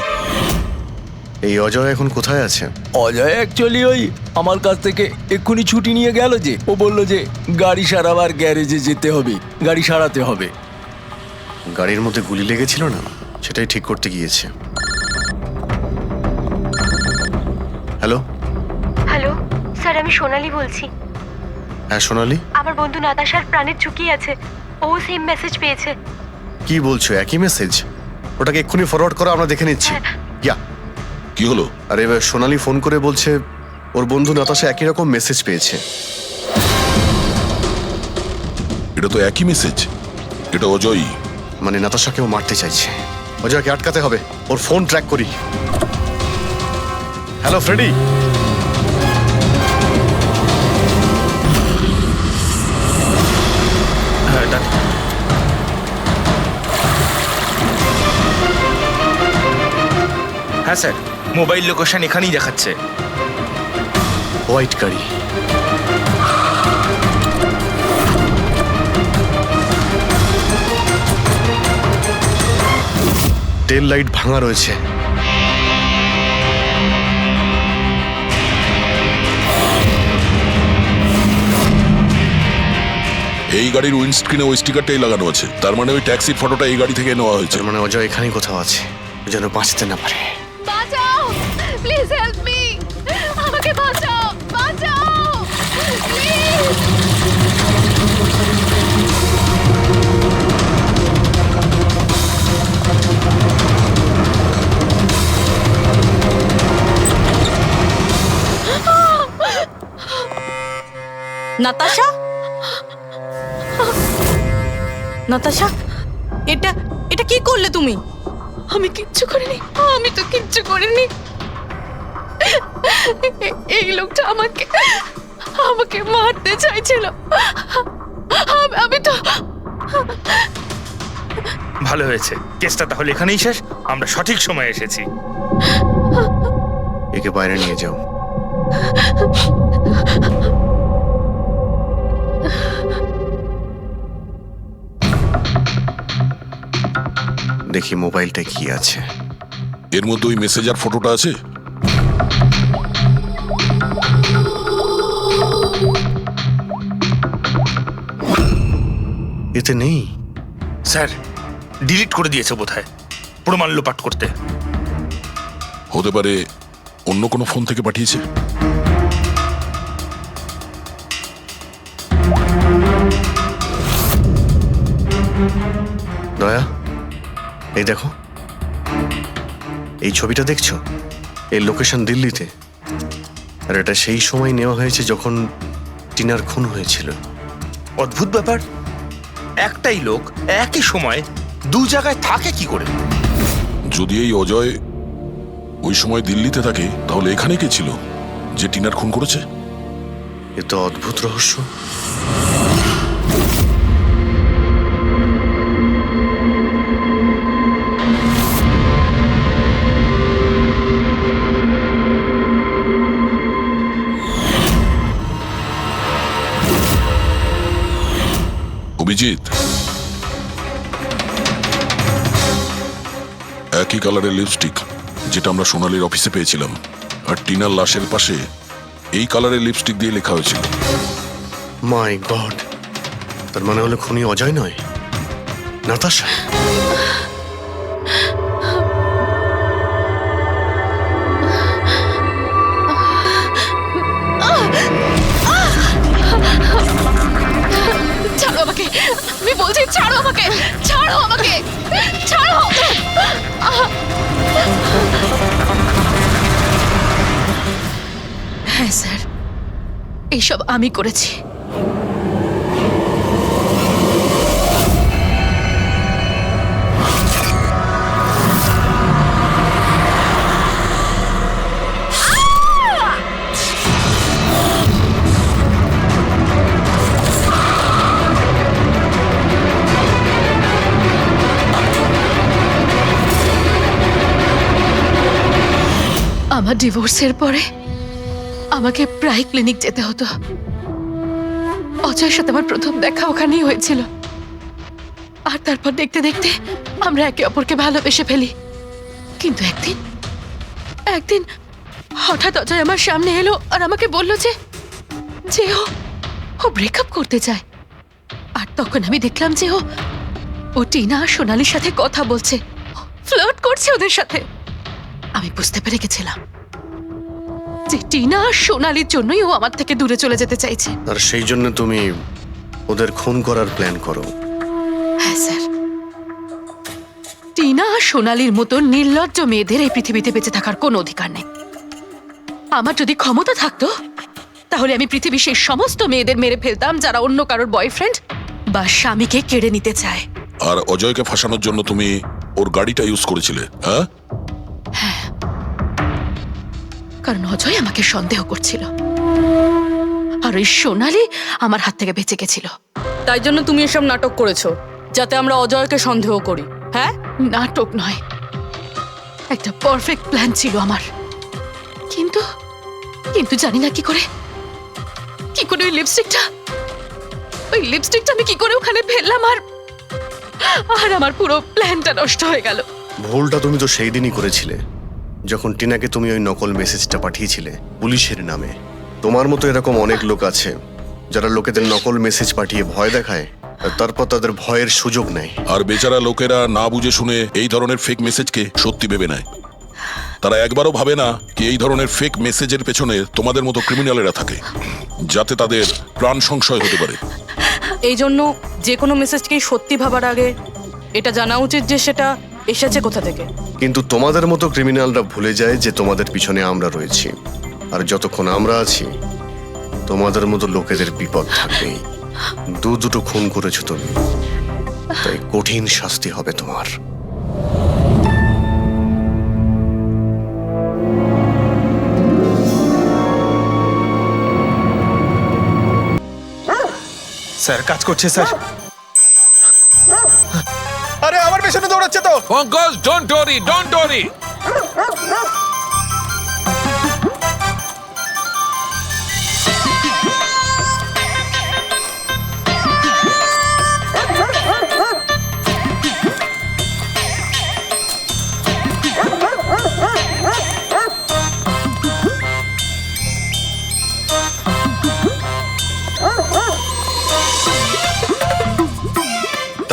এই অজয় এখন কোথায় আছে? অজয় অ্যাকচুয়ালি ওই আমার কাছ থেকে এক্ষুনি ছুটি নিয়ে গেল, যে ও বলল যে গাড়ি সারাবার গ্যারেজে যেতে হবে, গাড়ি সারাতে হবে। গাড়ির মধ্যে গুলি লেগেছিল না, সেটাই ঠিক করতে গিয়েছে। হ্যালো হ্যালো স্যার, আমি সোনালি বলছি। হ্যাঁ সোনালি, আমার বন্ধু নাতাশার প্রাণের ঝুঁকি আছে, ও সেম মেসেজ পেয়েছে। কি বলছো? একই মেসেজ? ওটাকে এক্ষুনি ফরওয়ার্ড করো, আমরা দেখে নিচ্ছি। ইয়া, কি হলো? আরে এবার সোনালি ফোন করে বলছে ওর বন্ধু নাতাশা একই রকম মেসেজ পেয়েছে। এটা তো একই মেসেজ, এটা অজয়ই। মানে নাতাশাকেও মারতে চাইছে। অজয়কে আটকাতে হবে, ওর ফোন ট্র্যাক করি। Hello Freddie. হ্যাঁ স্যার, মোবাইল লোকেশন এখানেই দেখাচ্ছে। হোয়াইট গাড়ি। টেল লাইট ভাঙা রয়েছে। এই গাড়ির উইন্ডস্ক্রিনে ওই স্টিকারটাই লাগানো আছে, তার মানে ওই ট্যাক্সির ফটোটা এই গাড়ি থেকে নেওয়া হয়েছে। তার মানে অজয় এখানেই কোথাও আছে, যেন বাঁচতে না পারে। বাঁচাও, প্লিজ হেল্প মি, আমাকে বাঁচাও, বাঁচাও প্লিজ। নাতাশা, নাতাশা, এটা এটা কি করলে তুমি? আমি কিচ্ছু করিনি, আমি তো কিচ্ছু করিনি। এই লোকটা আমাকে আমাকে মারতে চাইছিল। আমি তো ভালো হয়েছে, কেসটা তাহলে এখানেই শেষ। আমরা সঠিক সময়ে এসেছি। একে বাইরে নিয়ে যাও। দেখি মোবাইলটা কি আছে। এর মধ্যে ওই মেসেজার ফটোটা আছে। এতে নেই। স্যার, ডিলিট করে দিয়েছে বোধহয়, প্রমাণ লোপাট করতে। হতে পারে অন্য কোনো ফোন থেকে পাঠিয়েছে। দয়া, এই দেখো, এই ছবিটা দেখছো? এর লোকেশন দিল্লিতে, আর এটা সেই সময় নেওয়া হয়েছে যখন টিনার খুন হয়েছিল। অদ্ভুত ব্যাপার, একটাই লোক একই সময় দু জায়গায় থাকে কি করে? যদি এই অজয় ওই সময় দিল্লিতে থাকে, তাহলে এখানে কে ছিল যে টিনার খুন করেছে? এ তো অদ্ভুত রহস্য। অভিজিৎ, একই কালারের লিপস্টিক যেটা আমরা সোনালির অফিসে পেয়েছিলাম, আর টিনার লাশের পাশে এই কালারের লিপস্টিক দিয়ে লেখা হয়েছিল। মাই গড, তার মানে হলো খুনি অজয় নয়, নাতাশা। ছাড়ো আমাকে, আমি বলছি ছাড়ো আমাকে, ছাড়ো আমাকে, ছাড়ো। হ্যাঁ স্যার, এইসব আমি করেছি। আমার ডিভোর্সের পরে আমাকে প্রায় ক্লিনিক যেতে হতো। অজয়ের সাথে আমার প্রথম দেখা ওখানেই হয়েছিল, আর তারপর দেখতে দেখতে আমরা একে অপরকে ভালোবেসে ফেলি। কিন্তু একদিন হঠাৎ অজয় আমার সামনে এলো আর আমাকে বলল যে ও ব্রেকআপ করতে চায়। আর তখন আমি দেখলাম যে ও টিনা আর সোনালির সাথে কথা বলছে, ফ্লার্ট করছে ওদের সাথে। আমি বুঝতে পেরে গেছিলাম যে টিনা আর সোনালির জন্যই ও আমার থেকে দূরে চলে যেতে চাইছে। আর সেই জন্য তুমি ওদের খুন করার প্ল্যান করো? হ্যাঁ স্যার, টিনা আর সোনালির মতো নির্লজ্জ মেয়েদের এই পৃথিবীতে বেঁচে থাকার কোনো অধিকার নেই। আমার যদি ক্ষমতা থাকতো, তাহলে আমি পৃথিবীর সেই সমস্ত মেয়েদের মেরে ফেলতাম যারা অন্য কারোর বয়ফ্রেন্ড বা স্বামীকে কেড়ে নিতে চায়। আর অজয়কে ফাঁসানোর জন্য তুমি ওর গাড়িটা ইউজ করেছিলে? হ্যাঁ, কারণ অজয় আমাকে সন্দেহ করছিল, আর ওই সোনালি আমার হাত থেকে বেঁচে গেছিল। তাই জন্য তুমি এসব নাটক করেছো, যাতে আমরা অজয়কে সন্দেহ করি। হ্যাঁ, নাটক নয়, একটা পারফেক্ট প্ল্যান ছিল আমার। কিন্তু কিন্তু জানি না কি করে ওই লিপস্টিকটা আমি কি করে ওখানে ফেললাম, আর আমার পুরো প্ল্যানটা নষ্ট হয়ে গেল। ভুলটা তুমি তো সেই দিনই করেছিলে যখন টিনাকে তুমি ওই নকল মেসেজটা পাঠিয়েছিলে পুলিশের নামে। তোমার মতো এরকম অনেক লোক আছে যারা লোকেদের নকল মেসেজ পাঠিয়ে ভয় দেখায় আর তারপর তাদের ভয়ের সুযোগ নেয়। আর বেচারা লোকেরা না বুঝে শুনে এই ধরনের ফেক মেসেজকে সত্যি ভেবে নেয়। তারা একবারও ভাবে না কি এই ধরনের ফেক মেসেজের পেছনে তোমাদের মতো ক্রিমিনালেরা থাকে, যাতে তাদের প্রাণ সংশয় হতে পারে। এই জন্য যে কোনো মেসেজকেই সত্যি ভাবার আগে এটা জানা উচিত যে সেটা এসেছে কোথা থেকে। কিন্তু তোমাদের মতো ক্রিমিনালরা ভুলে যায় যে তোমাদের পিছনে আমরা রয়েছি, আর যতক্ষণ আমরা আছি তোমাদের মতো লোকেদের বিপদ থাকবেই। দুটো খুন করেছো তুমি, তাই কঠিন শাস্তি হবে তোমার। স্যার কাজ করছে স্যার। আরে আমার পেছনে দৌড়াচ্ছে তো। Pankaj, don't worry, don't worry.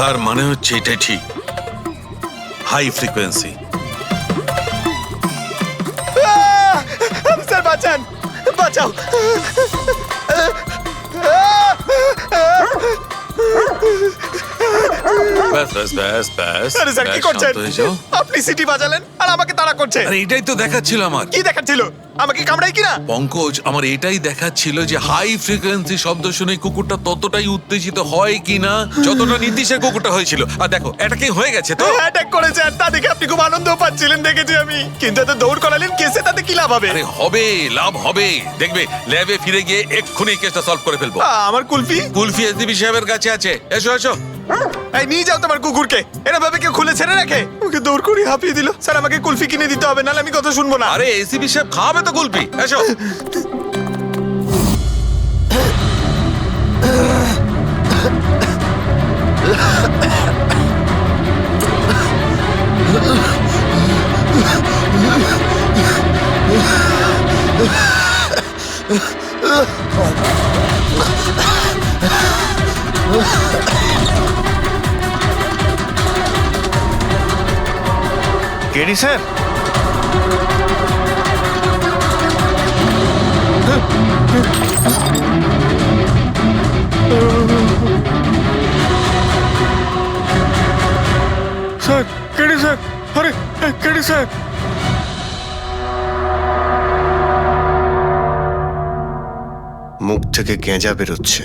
তার মানে হচ্ছে এটাই ঠিক, হাই ফ্রিকোয়েন্সি। স্যার বাঁচান, বাঁচাও। ব্যাস ব্যাস ব্যাস ব্যাস। আরে স্যার কি ব্যাস, করছেন? শান্ত হয়ে যাও। আপনি সিটি বাজালেন আর আমাকে তাড়া করছেন। আরে এটাই তো দেখাচ্ছিল আমার। কি দেখাচ্ছিল? আমাকে কামড়াই কিনা? পঙ্কজ, আমার এটাই দেখাচ্ছিল যে হাই ফ্রিকোয়েন্সি শব্দ শুনে কুকুরটা ততটাই উত্তেজিত হয় কিনা যতটা নীতিশের কুকুরটা হয়েছিল। আর দেখো এটাকে হয়ে গেছে তো। অ্যাটাক করেছে আর তা দেখে আপনি খুব আনন্দ পাচ্ছিলেন দেখেছি আমি। কিন্তু এত দৌড় করালেন কেসে, তাতে কি লাভ হবে? আরে হবে, লাভ হবে। দেখবে ল্যাবে ফিরে গিয়ে এক্ষুনি কেসটা সলভ করে ফেলবো। আমার কুলফি? কুলফি এসডিপি সাহেবের কাছে আছে। এসো এসো। এই নিয়ে যাও তোমার কুকুরকে। এরা ভাবে কেউ খুলে ছেড়ে রাখে? ওকে দৌড় করে হাঁপিয়ে দিল। স্যার আমাকে কুলফি কিনে দিতে হবে, নাহলে আমি কথা শুনবো না। আরে এসিপি সাহেব খাওয়াবে তো কুলফি। এসো। KD sir, sir KD sir, আরে কেডি স্যার। মুখ থেকে গেঁজা বেরোচ্ছে,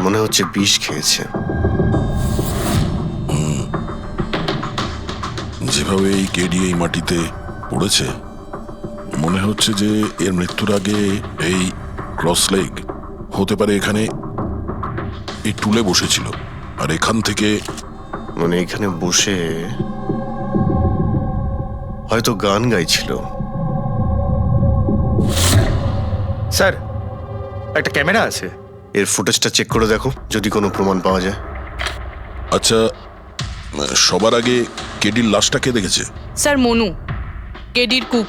মনে হচ্ছে বিষ খেয়েছে। যেভাবে এই কেডি এই মাটিতে পড়েছে, মনে হচ্ছে যে এর মৃত্যুর আগে এই ক্রস লেগ হতে পারে এখানে এই টুলে বসেছিল, আর এখান থেকে মানে এখানে বসে হয়তো গান গাইছিল। স্যার একটা ক্যামেরা আছে, এর ফুটেজটা চেক করে দেখো, যদি কোনো প্রমাণ পাওয়া যায়। আচ্ছা, সবার আগে কেডির লাশটা কে দেখেছে? স্যার মনু, কেডির কুক।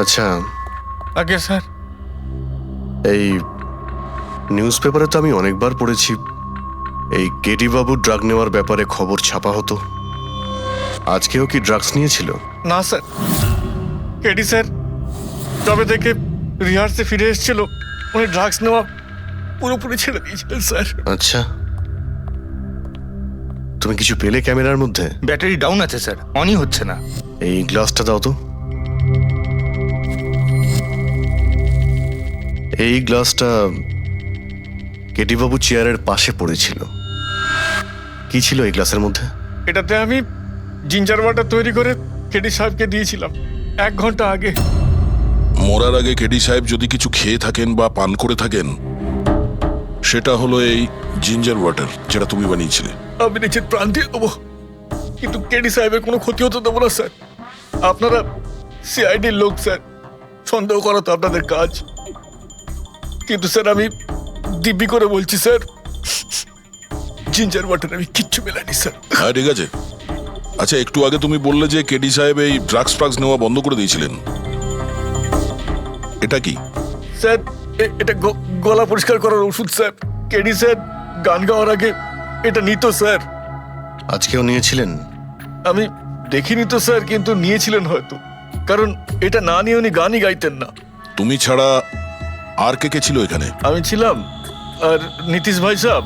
আচ্ছা আগে স্যার, এই নিউজ পেপারে তো আমি অনেকবার পড়েছি এই কেডি বাবু ড্রাগ নেওয়ার ব্যাপারে খবর ছাপা হতো। আজকেও কি ড্রাগস নিয়েছিল? না স্যার, কেডি স্যার তবে থেকে রিহার্সে ফিরে এসেছিল, উনি ড্রাগস নেওয়া পুরোপুরি ছেড়ে দিয়েছিলেন স্যার। আচ্ছা, তুমি কিছু পেলে ক্যামেরার মধ্যে? ব্যাটারি ডাউন আছে স্যার, অনই হচ্ছে না। এই গ্লাসটা দাও তো। এই গ্লাসটা কেডি বাবু চেয়ারের পাশে পড়েছিল। কি ছিল এই গ্লাসের মধ্যে? এটাতে আমি জিঞ্জার ওয়াটার তৈরি করে কেডি সাহেবকে দিয়েছিলাম 1 ঘন্টা আগে। মরার আগে কেডি সাহেব যদি কিছু খেয়ে থাকেন বা পান করে থাকেন, সেটা হলো এই জিঞ্জার ওয়াটার, যেটা তুমি বানিয়েছিলে। আমি নিজের প্রাণ দিয়ে দেবো, কিন্তু কেডি সাহেবের কোনো ক্ষতি হতে দেবো না স্যার। আপনারা সিআইডির লোক স্যার, সন্দেহ করা তো আপনাদের কাজ। কিন্তু স্যার আমি দিব্যি করে বলছি স্যার, জিঞ্জার ওয়াটার আমি কিচ্ছু মেলাইনি স্যার। হ্যাঁ ঠিক আছে। আচ্ছা একটু আগে তুমি বললে যে কেডি সাহেব এই ড্রাগস নেওয়া বন্ধ করে দিয়েছিলেন, এটা কি? স্যার এটা গলা পরিষ্কার করার ওষুধ স্যার। কেডি স্যার গান গাওয়ার আগে এটা নিত স্যার। আজকেও নিয়েছিলেন? আমি দেখিনি তো স্যার, কিন্তু নিয়েছিলেন হয়তো, কারণ এটা না নিয়ে উনি গানই গাইতেন না। তুমি ছাড়া আর কে কে ছিল এখানে? আমি ছিলাম, আর নীতিশ ভাই সাহেব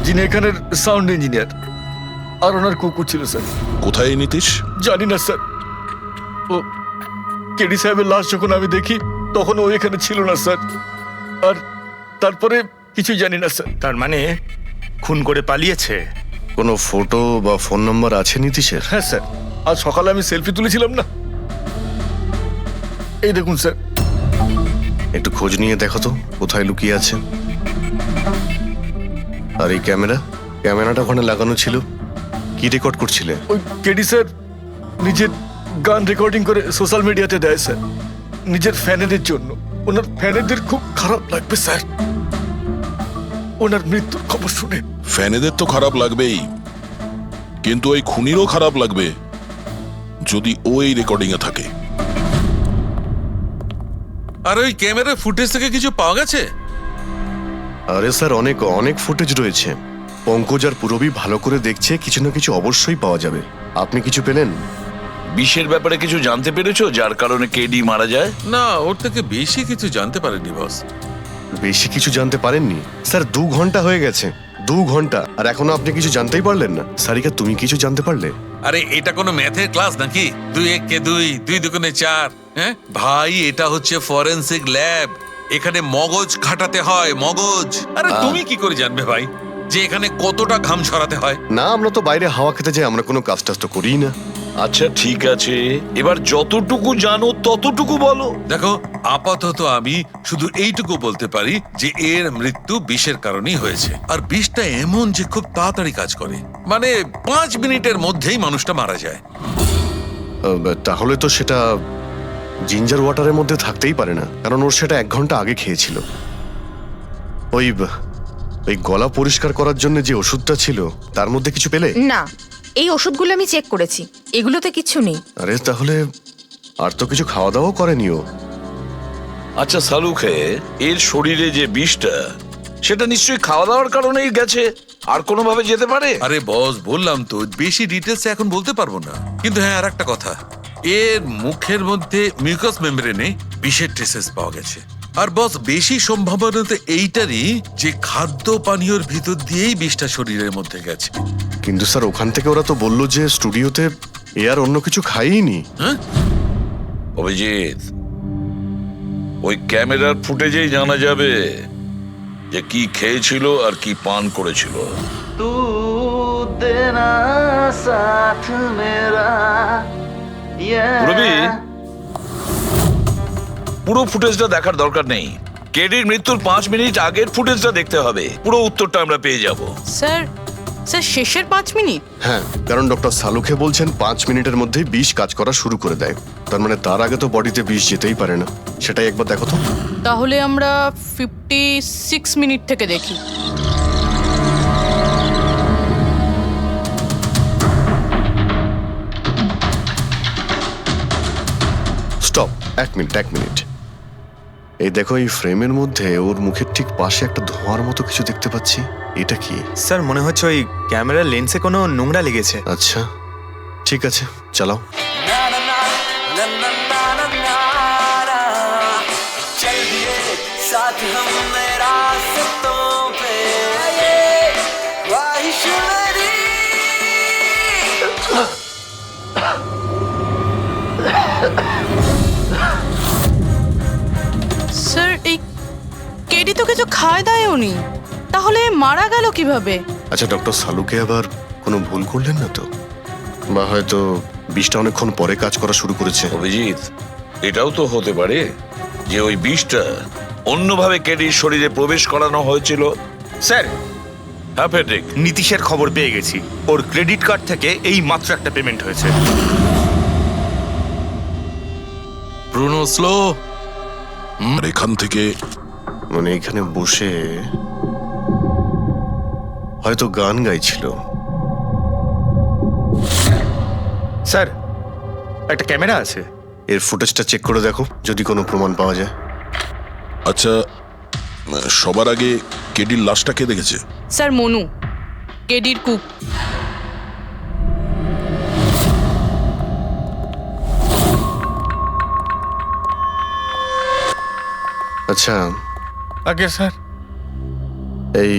যিনি এখানের সাউন্ড ইঞ্জিনিয়ার, আর ওনার কুকুর ছিল স্যার। কোথায় এই নীতিশ? জানি না স্যার। ও কেডি সাহেবের লাশ যখন আমি দেখি তখন ও এখানে ছিল না স্যার, আর তারপরে কিছুই জানি না স্যার। তার মানে খুন করে পালিয়েছে? কোনো ফটো বা ফোন নাম্বার আছে নীতিশের? হ্যাঁ স্যার, আজ সকালে আমি সেলফি তুলেছিলাম না, এই দেখুন স্যার। একটু খোঁজ নিয়ে দেখো তো কোথায় লুকিয়ে আছে। আর এই ক্যামেরাটা ওখানে লাগানো ছিল, কি রেকর্ড করছিলে? ওই কেডি স্যার নিজের গান রেকর্ডিং করে সোশ্যাল মিডিয়াতে দেয় স্যার, নিজের ফ্যানেদের জন্য। ওনার ফ্যানেদের খুব খারাপ লাগবে স্যার ওনার মৃত্যুর খবর শুনে। ফ্যানেদের তো খারাপ লাগবেই, কিন্তু ওই খুনিরও খারাপ লাগবে যদি ও এই রেকর্ডিং এ থাকে। আর ওই ক্যামেরার ফুটেজ থেকে কিছু পাওয়া গেছে? আরে স্যার অনেক অনেক ফুটেজ রয়েছে। পঙ্কজ আর পুরবী ভালো করে দেখছে, কিছু না কিছু অবশ্যই পাওয়া যাবে। আপনি কিছু পেলেন? বিষের ব্যাপারে কিছু জানতে পেরেছো যার কারণে কেডি মারা যায়? না, ওর থেকে বেশি কিছু জানতে পারেনি বস। বেশি কিছু জানতে পারেননি? স্যার 2 ঘন্টা হয়ে গেছে, 2 ঘন্টা, আর এখনো আপনি কিছু জানতেই পারলেন না। সারিকা তুমি কিছু জানতে পারলে? আরে এটা কোনো ম্যাথের ক্লাস নাকি? 2 1 কে 2, 2 2 4। হ্যাঁ ভাই, এটা হচ্ছে ফরেনসিক ল্যাব, এখানে মগজ খাটাতে হয়, মগজ। আরে তুমি কি করে জানবে ভাই যে এখানে কতটা ঘাম ছড়াতে হয়? না, আমরা তো বাইরে হাওয়া খেতে যাই, আমরা কোনো কাজ টাজ তো করিই না। আচ্ছা ঠিক আছে, এবার যতটুকু জানো ততটুকু বলো। দেখো, আপাতত আমি শুধু এইটুকু বলতে পারি যে এর মৃত্যু বিষের কারণেই হয়েছে। আর বিষটা এমন যে খুব তাড়াতাড়ি কাজ করে, মানে 5 মিনিটের মধ্যেই মানুষটা মারা যায়। তাহলে তো সেটা জিঞ্জার ওয়াটারের মধ্যে থাকতেই পারে না, কারণ ওর সেটা 1 ঘন্টা আগে খেয়েছিল। ওই গলা পরিষ্কার করার জন্য যে ওষুধটা ছিল তার মধ্যে কিছু পেলে? না, এই ওষুধগুলো আমি চেক করেছি, এগুলোতে কিছু নেই। আরে তাহলে আর তো কিছু খাওয়া দাওয়া করেনি ও। আচ্ছা সালুকে, এর শরীরে যে বিষটা, সেটা নিশ্চয়ই খাওয়া দাওয়ার কারণেই গেছে, আর কোনোভাবে যেতে পারে? আরে বস, বললাম তো বেশি ডিটেলস এখন বলতে পারবো না। কিন্তু হ্যাঁ, আর একটা কথা, এর মুখের মধ্যে মিউকাস মেমব্রেনে বিষের ট্রেসেস পাওয়া গেছে। আর বস, বেশি সম্ভাবনা তো এইটারই যে খাদ্য পানীয়র ভিতর দিয়েই বিষটা শরীরের মধ্যে গেছে। কিন্তু স্যার ওখান থেকে ওরা তো বললো যে স্টুডিওতে এ আর অন্য কিছু খাইনি। হ্যাঁ অভিজিৎ, ওই ক্যামেরার ফুটেজেই জানা যাবে যে কি খেয়েছিল আর কি পান করেছিল। तू देना साथ मेरा পুরবী, পুরো ফুটেজটা দেখার দরকার নেই, কেডির মৃত্যুর 5 মিনিট আগের ফুটেজটা দেখতে হবে, পুরো উত্তরটা আমরা পেয়ে যাব। স্যার শেষের 5 মিনিট? হ্যাঁ, কারণ ডক্টর সালুকে বলছেন 5 মিনিটের মধ্যেই বিষ কাজ করা শুরু করে দেয়। তার মানে তার আগে তো বডিতে বিষ যেতেই পারে না। সেটাই একবার দেখো তো। তাহলে আমরা 56 মিনিট থেকে দেখি। Stop, 1 minute. এই দেখো, এই ফ্রেমের মধ্যে ওর মুখের ঠিক পাশে একটা ধোঁয়ার মতো কিছু দেখতে পাচ্ছি। এটা কি? স্যার মনে হচ্ছে ওই ক্যামেরার লেন্সে কোনো নোংরা লেগেছে। আচ্ছা ঠিক আছে, চালাও। স্যার এই কেডি তো কিছু খায় দায় উনি, তাহলে মারা গেল কিভাবে? আচ্ছা, ডক্টর সালুকে আবার কোনো ভুল করলেন না তো? বা হয়তো বিষটা অনেকক্ষণ পরে কাজ করা শুরু করেছে। অভিজিৎ, এটাও তো হতে পারে যে ওই বিষটা অন্যভাবে কেডির শরীরে প্রবেশ করানো হয়েছিল। স্যার, হ্যাঁ ফেডরিক, নীতিশের খবর পেয়ে গেছি। ওর ক্রেডিট কার্ড থেকে এই মাত্র একটা পেমেন্ট হয়েছে। Bruno slow. আর এখান থেকে মানে এখানে বসে হয়তো গান গাইছিল। স্যার একটা ক্যামেরা আছে, এর ফুটেজটা চেক করে দেখো, যদি কোনো প্রমাণ পাওয়া যায়। আচ্ছা, সবার আগে কেডির লাশটা কে দেখেছে? স্যার মনু, কেডির কুক। আচ্ছা, আগে স্যার এই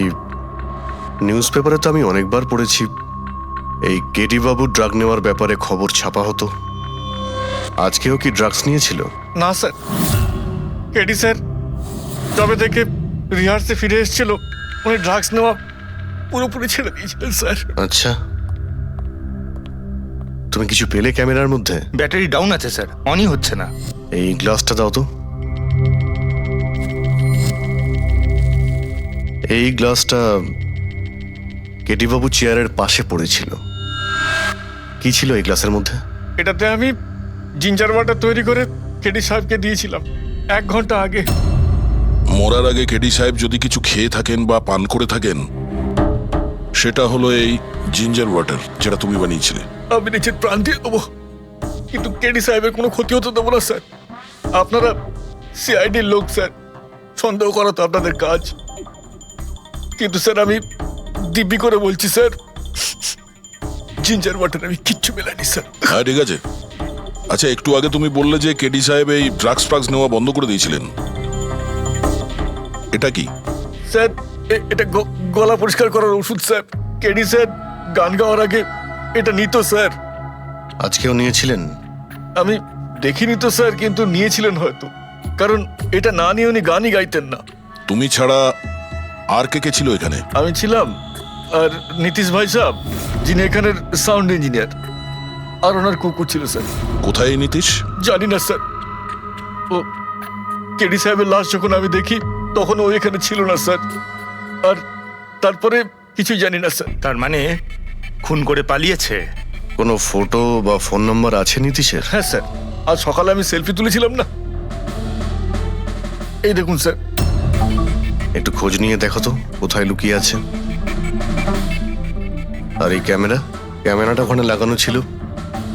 নিউজ পেপারে তো আমি অনেকবার পড়েছি এই কেডি বাবু ড্রাগ নেওয়ার ব্যাপারে খবর ছাপা হতো। আজকেও কি ড্রাগস নিয়েছিল? না স্যার, কেডি স্যার তবে থেকে রিহার্সে ফিরে এসেছিল, উনি ড্রাগস নেওয়া পুরোপুরি ছেড়ে দিয়েছিলেন স্যার। আচ্ছা, তুমি কিছু পেলে ক্যামেরার মধ্যে? ব্যাটারি ডাউন আছে স্যার, অনই হচ্ছে না। এই গ্লাসটা দাও তো। এই গ্লাসটা কেডি বাবু চেয়ারের পাশে পড়েছিল। কি ছিল এই গ্লাসের মধ্যে? এটাতে আমি জিঞ্জার ওয়াটার তৈরি করে কেডি সাহেবকে দিয়েছিলাম 1 ঘন্টা আগে। মরার আগে কেডি সাহেব যদি কিছু খেয়ে থাকেন বা পান করে থাকেন, সেটা হলো এই জিঞ্জার ওয়াটার, যেটা তুমি বানিয়েছিলে। আমি নিজের প্রাণ দিয়ে দেবো, কিন্তু কেডি সাহেবের কোনো ক্ষতি হতে দেবো না স্যার। আপনারা সিআইডির লোক স্যার, সন্দেহ করা তো আপনাদের কাজ, কিন্তু স্যার আমি দিব্যি করে বলছি স্যার, জিঞ্জার ওয়াটার আমি কিচ্ছু মেলাইনি স্যার। হ্যাঁ, ঠিক আছে। আচ্ছা, একটু আগে তুমি বললে যে কেডি সাহেব এই ড্রাগস নেওয়া বন্ধ করে দিয়েছিলেন, এটা কি? স্যার এটা গলা পরিষ্কার করার ওষুধ স্যার। কেডি স্যার গান গাওয়ার আগে এটা নিত স্যার। আজকেও নিয়েছিলেন? আমি দেখিনি তো স্যার, কিন্তু নিয়েছিলেন হয়তো, কারণ এটা না নিয়ে উনি গানই গাইতেন না। তুমি ছাড়া আর কে কে ছিল এখানে? আমি ছিলাম, আর নীতিশ ভাই সাহেব যিনি এখানের সাউন্ড ইঞ্জিনিয়ার, আর ওনার কুকুর ছিল স্যার। কোথায় এই নীতিশ? জানি না স্যার, ও কেডি সাহেবের লাশ যখন আমি দেখি তখন ও এখানে ছিল না স্যার, আর তারপরে কিছুই জানি না স্যার। তার মানে খুন করে পালিয়েছে? কোনো ফটো বা ফোন নাম্বার আছে নীতিশের? হ্যাঁ স্যার, আজ সকালে আমি সেলফি তুলেছিলাম না, এই দেখুন স্যার। একটু খোঁজ নিয়ে দেখো তো কোথায় লুকিয়ে আছে। আর এই ক্যামেরাটা ওখানে লাগানো ছিল,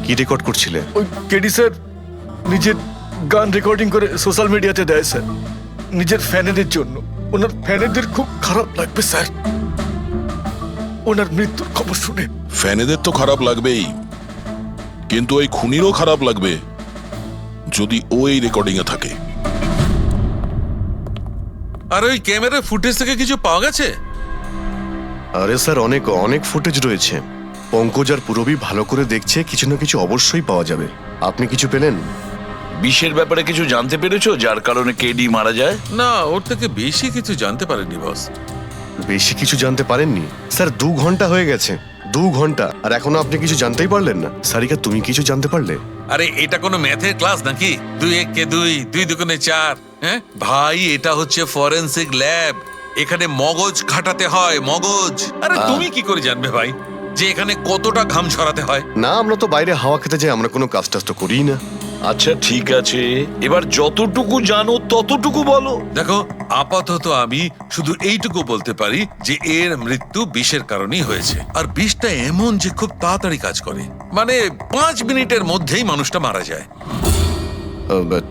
কি রেকর্ড করছিলে? ওই কেডি স্যার নিজের গান রেকর্ডিং করে সোশ্যাল মিডিয়াতে দেয় স্যার, নিজের ফ্যানেদের জন্য। ওনার ফ্যানেদের খুব খারাপ লাগবে স্যার ওনার মৃত্যুর খবর শুনে। ফ্যানেদের তো খারাপ লাগবেই, কিন্তু ওই খুনিরও খারাপ লাগবে যদি ও এই রেকর্ডিং এ থাকে। আর ওই ক্যামেরার ফুটেজ থেকে কিছু পাওয়া গেছে? আরে স্যার, অনেক অনেক ফুটেজ রয়েছে। পঙ্কজ আর পুরবী ভালো করে দেখছে, কিছু না কিছু অবশ্যই পাওয়া যাবে। আপনি কিছু পেলেন? বিষের ব্যাপারে কিছু জানতে পেরেছো যার কারণে কেডি মারা যায়? না, ওর থেকে বেশি কিছু জানতে পারেনি বস। বেশি কিছু জানতে পারেননি? স্যার 2 ঘন্টা হয়ে গেছে, 2 ঘন্টা, আর এখনো আপনি কিছু জানতেই পারলেন না। সারিকা, তুমি কিছু জানতে পারলে? আরে এটা কোনো ম্যাথের ক্লাস নাকি? 2 × 1 = 2, 2 × 2 = 4। হ্যাঁ ভাই, এটা হচ্ছে ফরেনসিক ল্যাব, এখানে মগজ খাটাতে হয়, মগজ। আরে তুমি কি করে জানবে ভাই যে এখানে কতটা ঘাম ছড়াতে হয়? না, আমরা তো বাইরে হাওয়া খেতে যাই, আমরা কোনো কাজ টাজ তো করি না। আচ্ছা ঠিক আছে, এবার যতটুকু জানো ততটুকু বলো। দেখো, আপাতত আমি শুধু এইটুকু বলতে পারি যে এর মৃত্যু বিষের কারণেই হয়েছে। আর বিষটা এমন যে খুব তাড়াতাড়ি কাজ করে, মানে 5 মিনিটের মধ্যেই মানুষটা মারা যায়।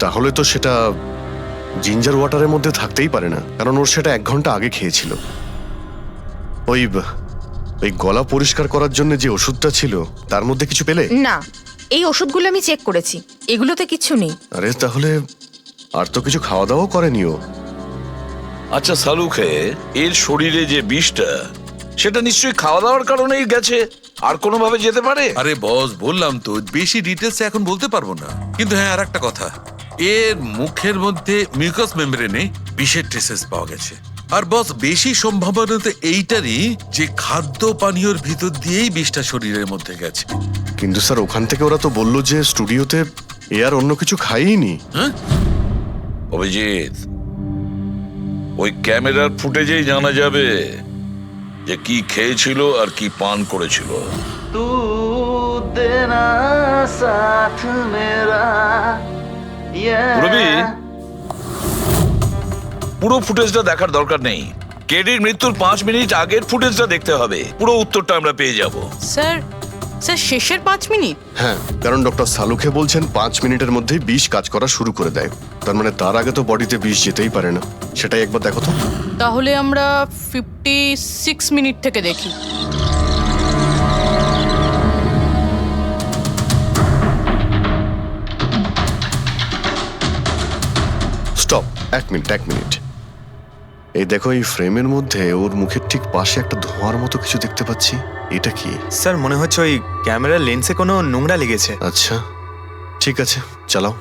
তাহলে তো সেটা জিঞ্জার ওয়াটারের মধ্যে থাকতেই পারে না, কারণ ওর সেটা 1 ঘন্টা আগে খেয়েছিল। ওই গলা পরিষ্কার করার জন্য যে ওষুধটা ছিল তার মধ্যে কিছু পেলে? না, এই ওষুধগুলো আমি চেক করেছি, এগুলোতে কিচ্ছু নেই। আরে তাহলে আর তো কিছু খাওয়া দাওয়া করেনি ও। আচ্ছা সালুকে, এর শরীরে যে বিষটা, সেটা নিশ্চয়ই খাওয়া দাওয়ার কারণেই গেছে, আর কোনোভাবে যেতে পারে? আরে বস, বললাম তো বেশি ডিটেলস এখন বলতে পারবো না, কিন্তু হ্যাঁ আর একটা কথা, এর মুখের মধ্যে মিউকাস মেমব্রেনে বিষের ট্রেসেস পাওয়া গেছে। আর বস, বেশি সম্ভাবনা তো এইটারই যে খাদ্য পানীয়র ভিতর দিয়েই বিষটা শরীরের মধ্যে গেছে। কিন্তু স্যার, ওখান থেকে ওরা তো বললো যে স্টুডিওতে এ আর অন্য কিছু খাইনি। হ্যাঁ অভিজিৎ, ওই ক্যামেরার ফুটেজেই জানা যাবে যে কি খেয়েছিল আর কি পান করেছিল। तू देना साथ मेरा পুরবী, পুরো ফুটেজটা দেখার দরকার নেই। কেডির মৃত্যুর 5 মিনিট আগের ফুটেজটা দেখতে হবে, পুরো উত্তরটা আমরা পেয়ে যাব। স্যার স্যার শেষের 5 মিনিট? হ্যাঁ, কারণ ডক্টর সালুকে বলছেন 5 মিনিটের মধ্যেই বিষ কাজ করা শুরু করে দেয়। তার মানে তার আগে তো বডিতে বিষ যেতেই পারে না। সেটাই একবার দেখো তো। তাহলে আমরা 56 মিনিট থেকে দেখি। Stop, 1 minute. এই দেখো, এই ফ্রেমের মধ্যে ওর মুখের ঠিক পাশে একটা ধোঁয়ার মতো কিছু দেখতে পাচ্ছি। এটা কি? স্যার মনে হচ্ছে ওই ক্যামেরার লেন্সে কোনো নোংরা লেগেছে। আচ্ছা, ঠিক আছে, চালাও।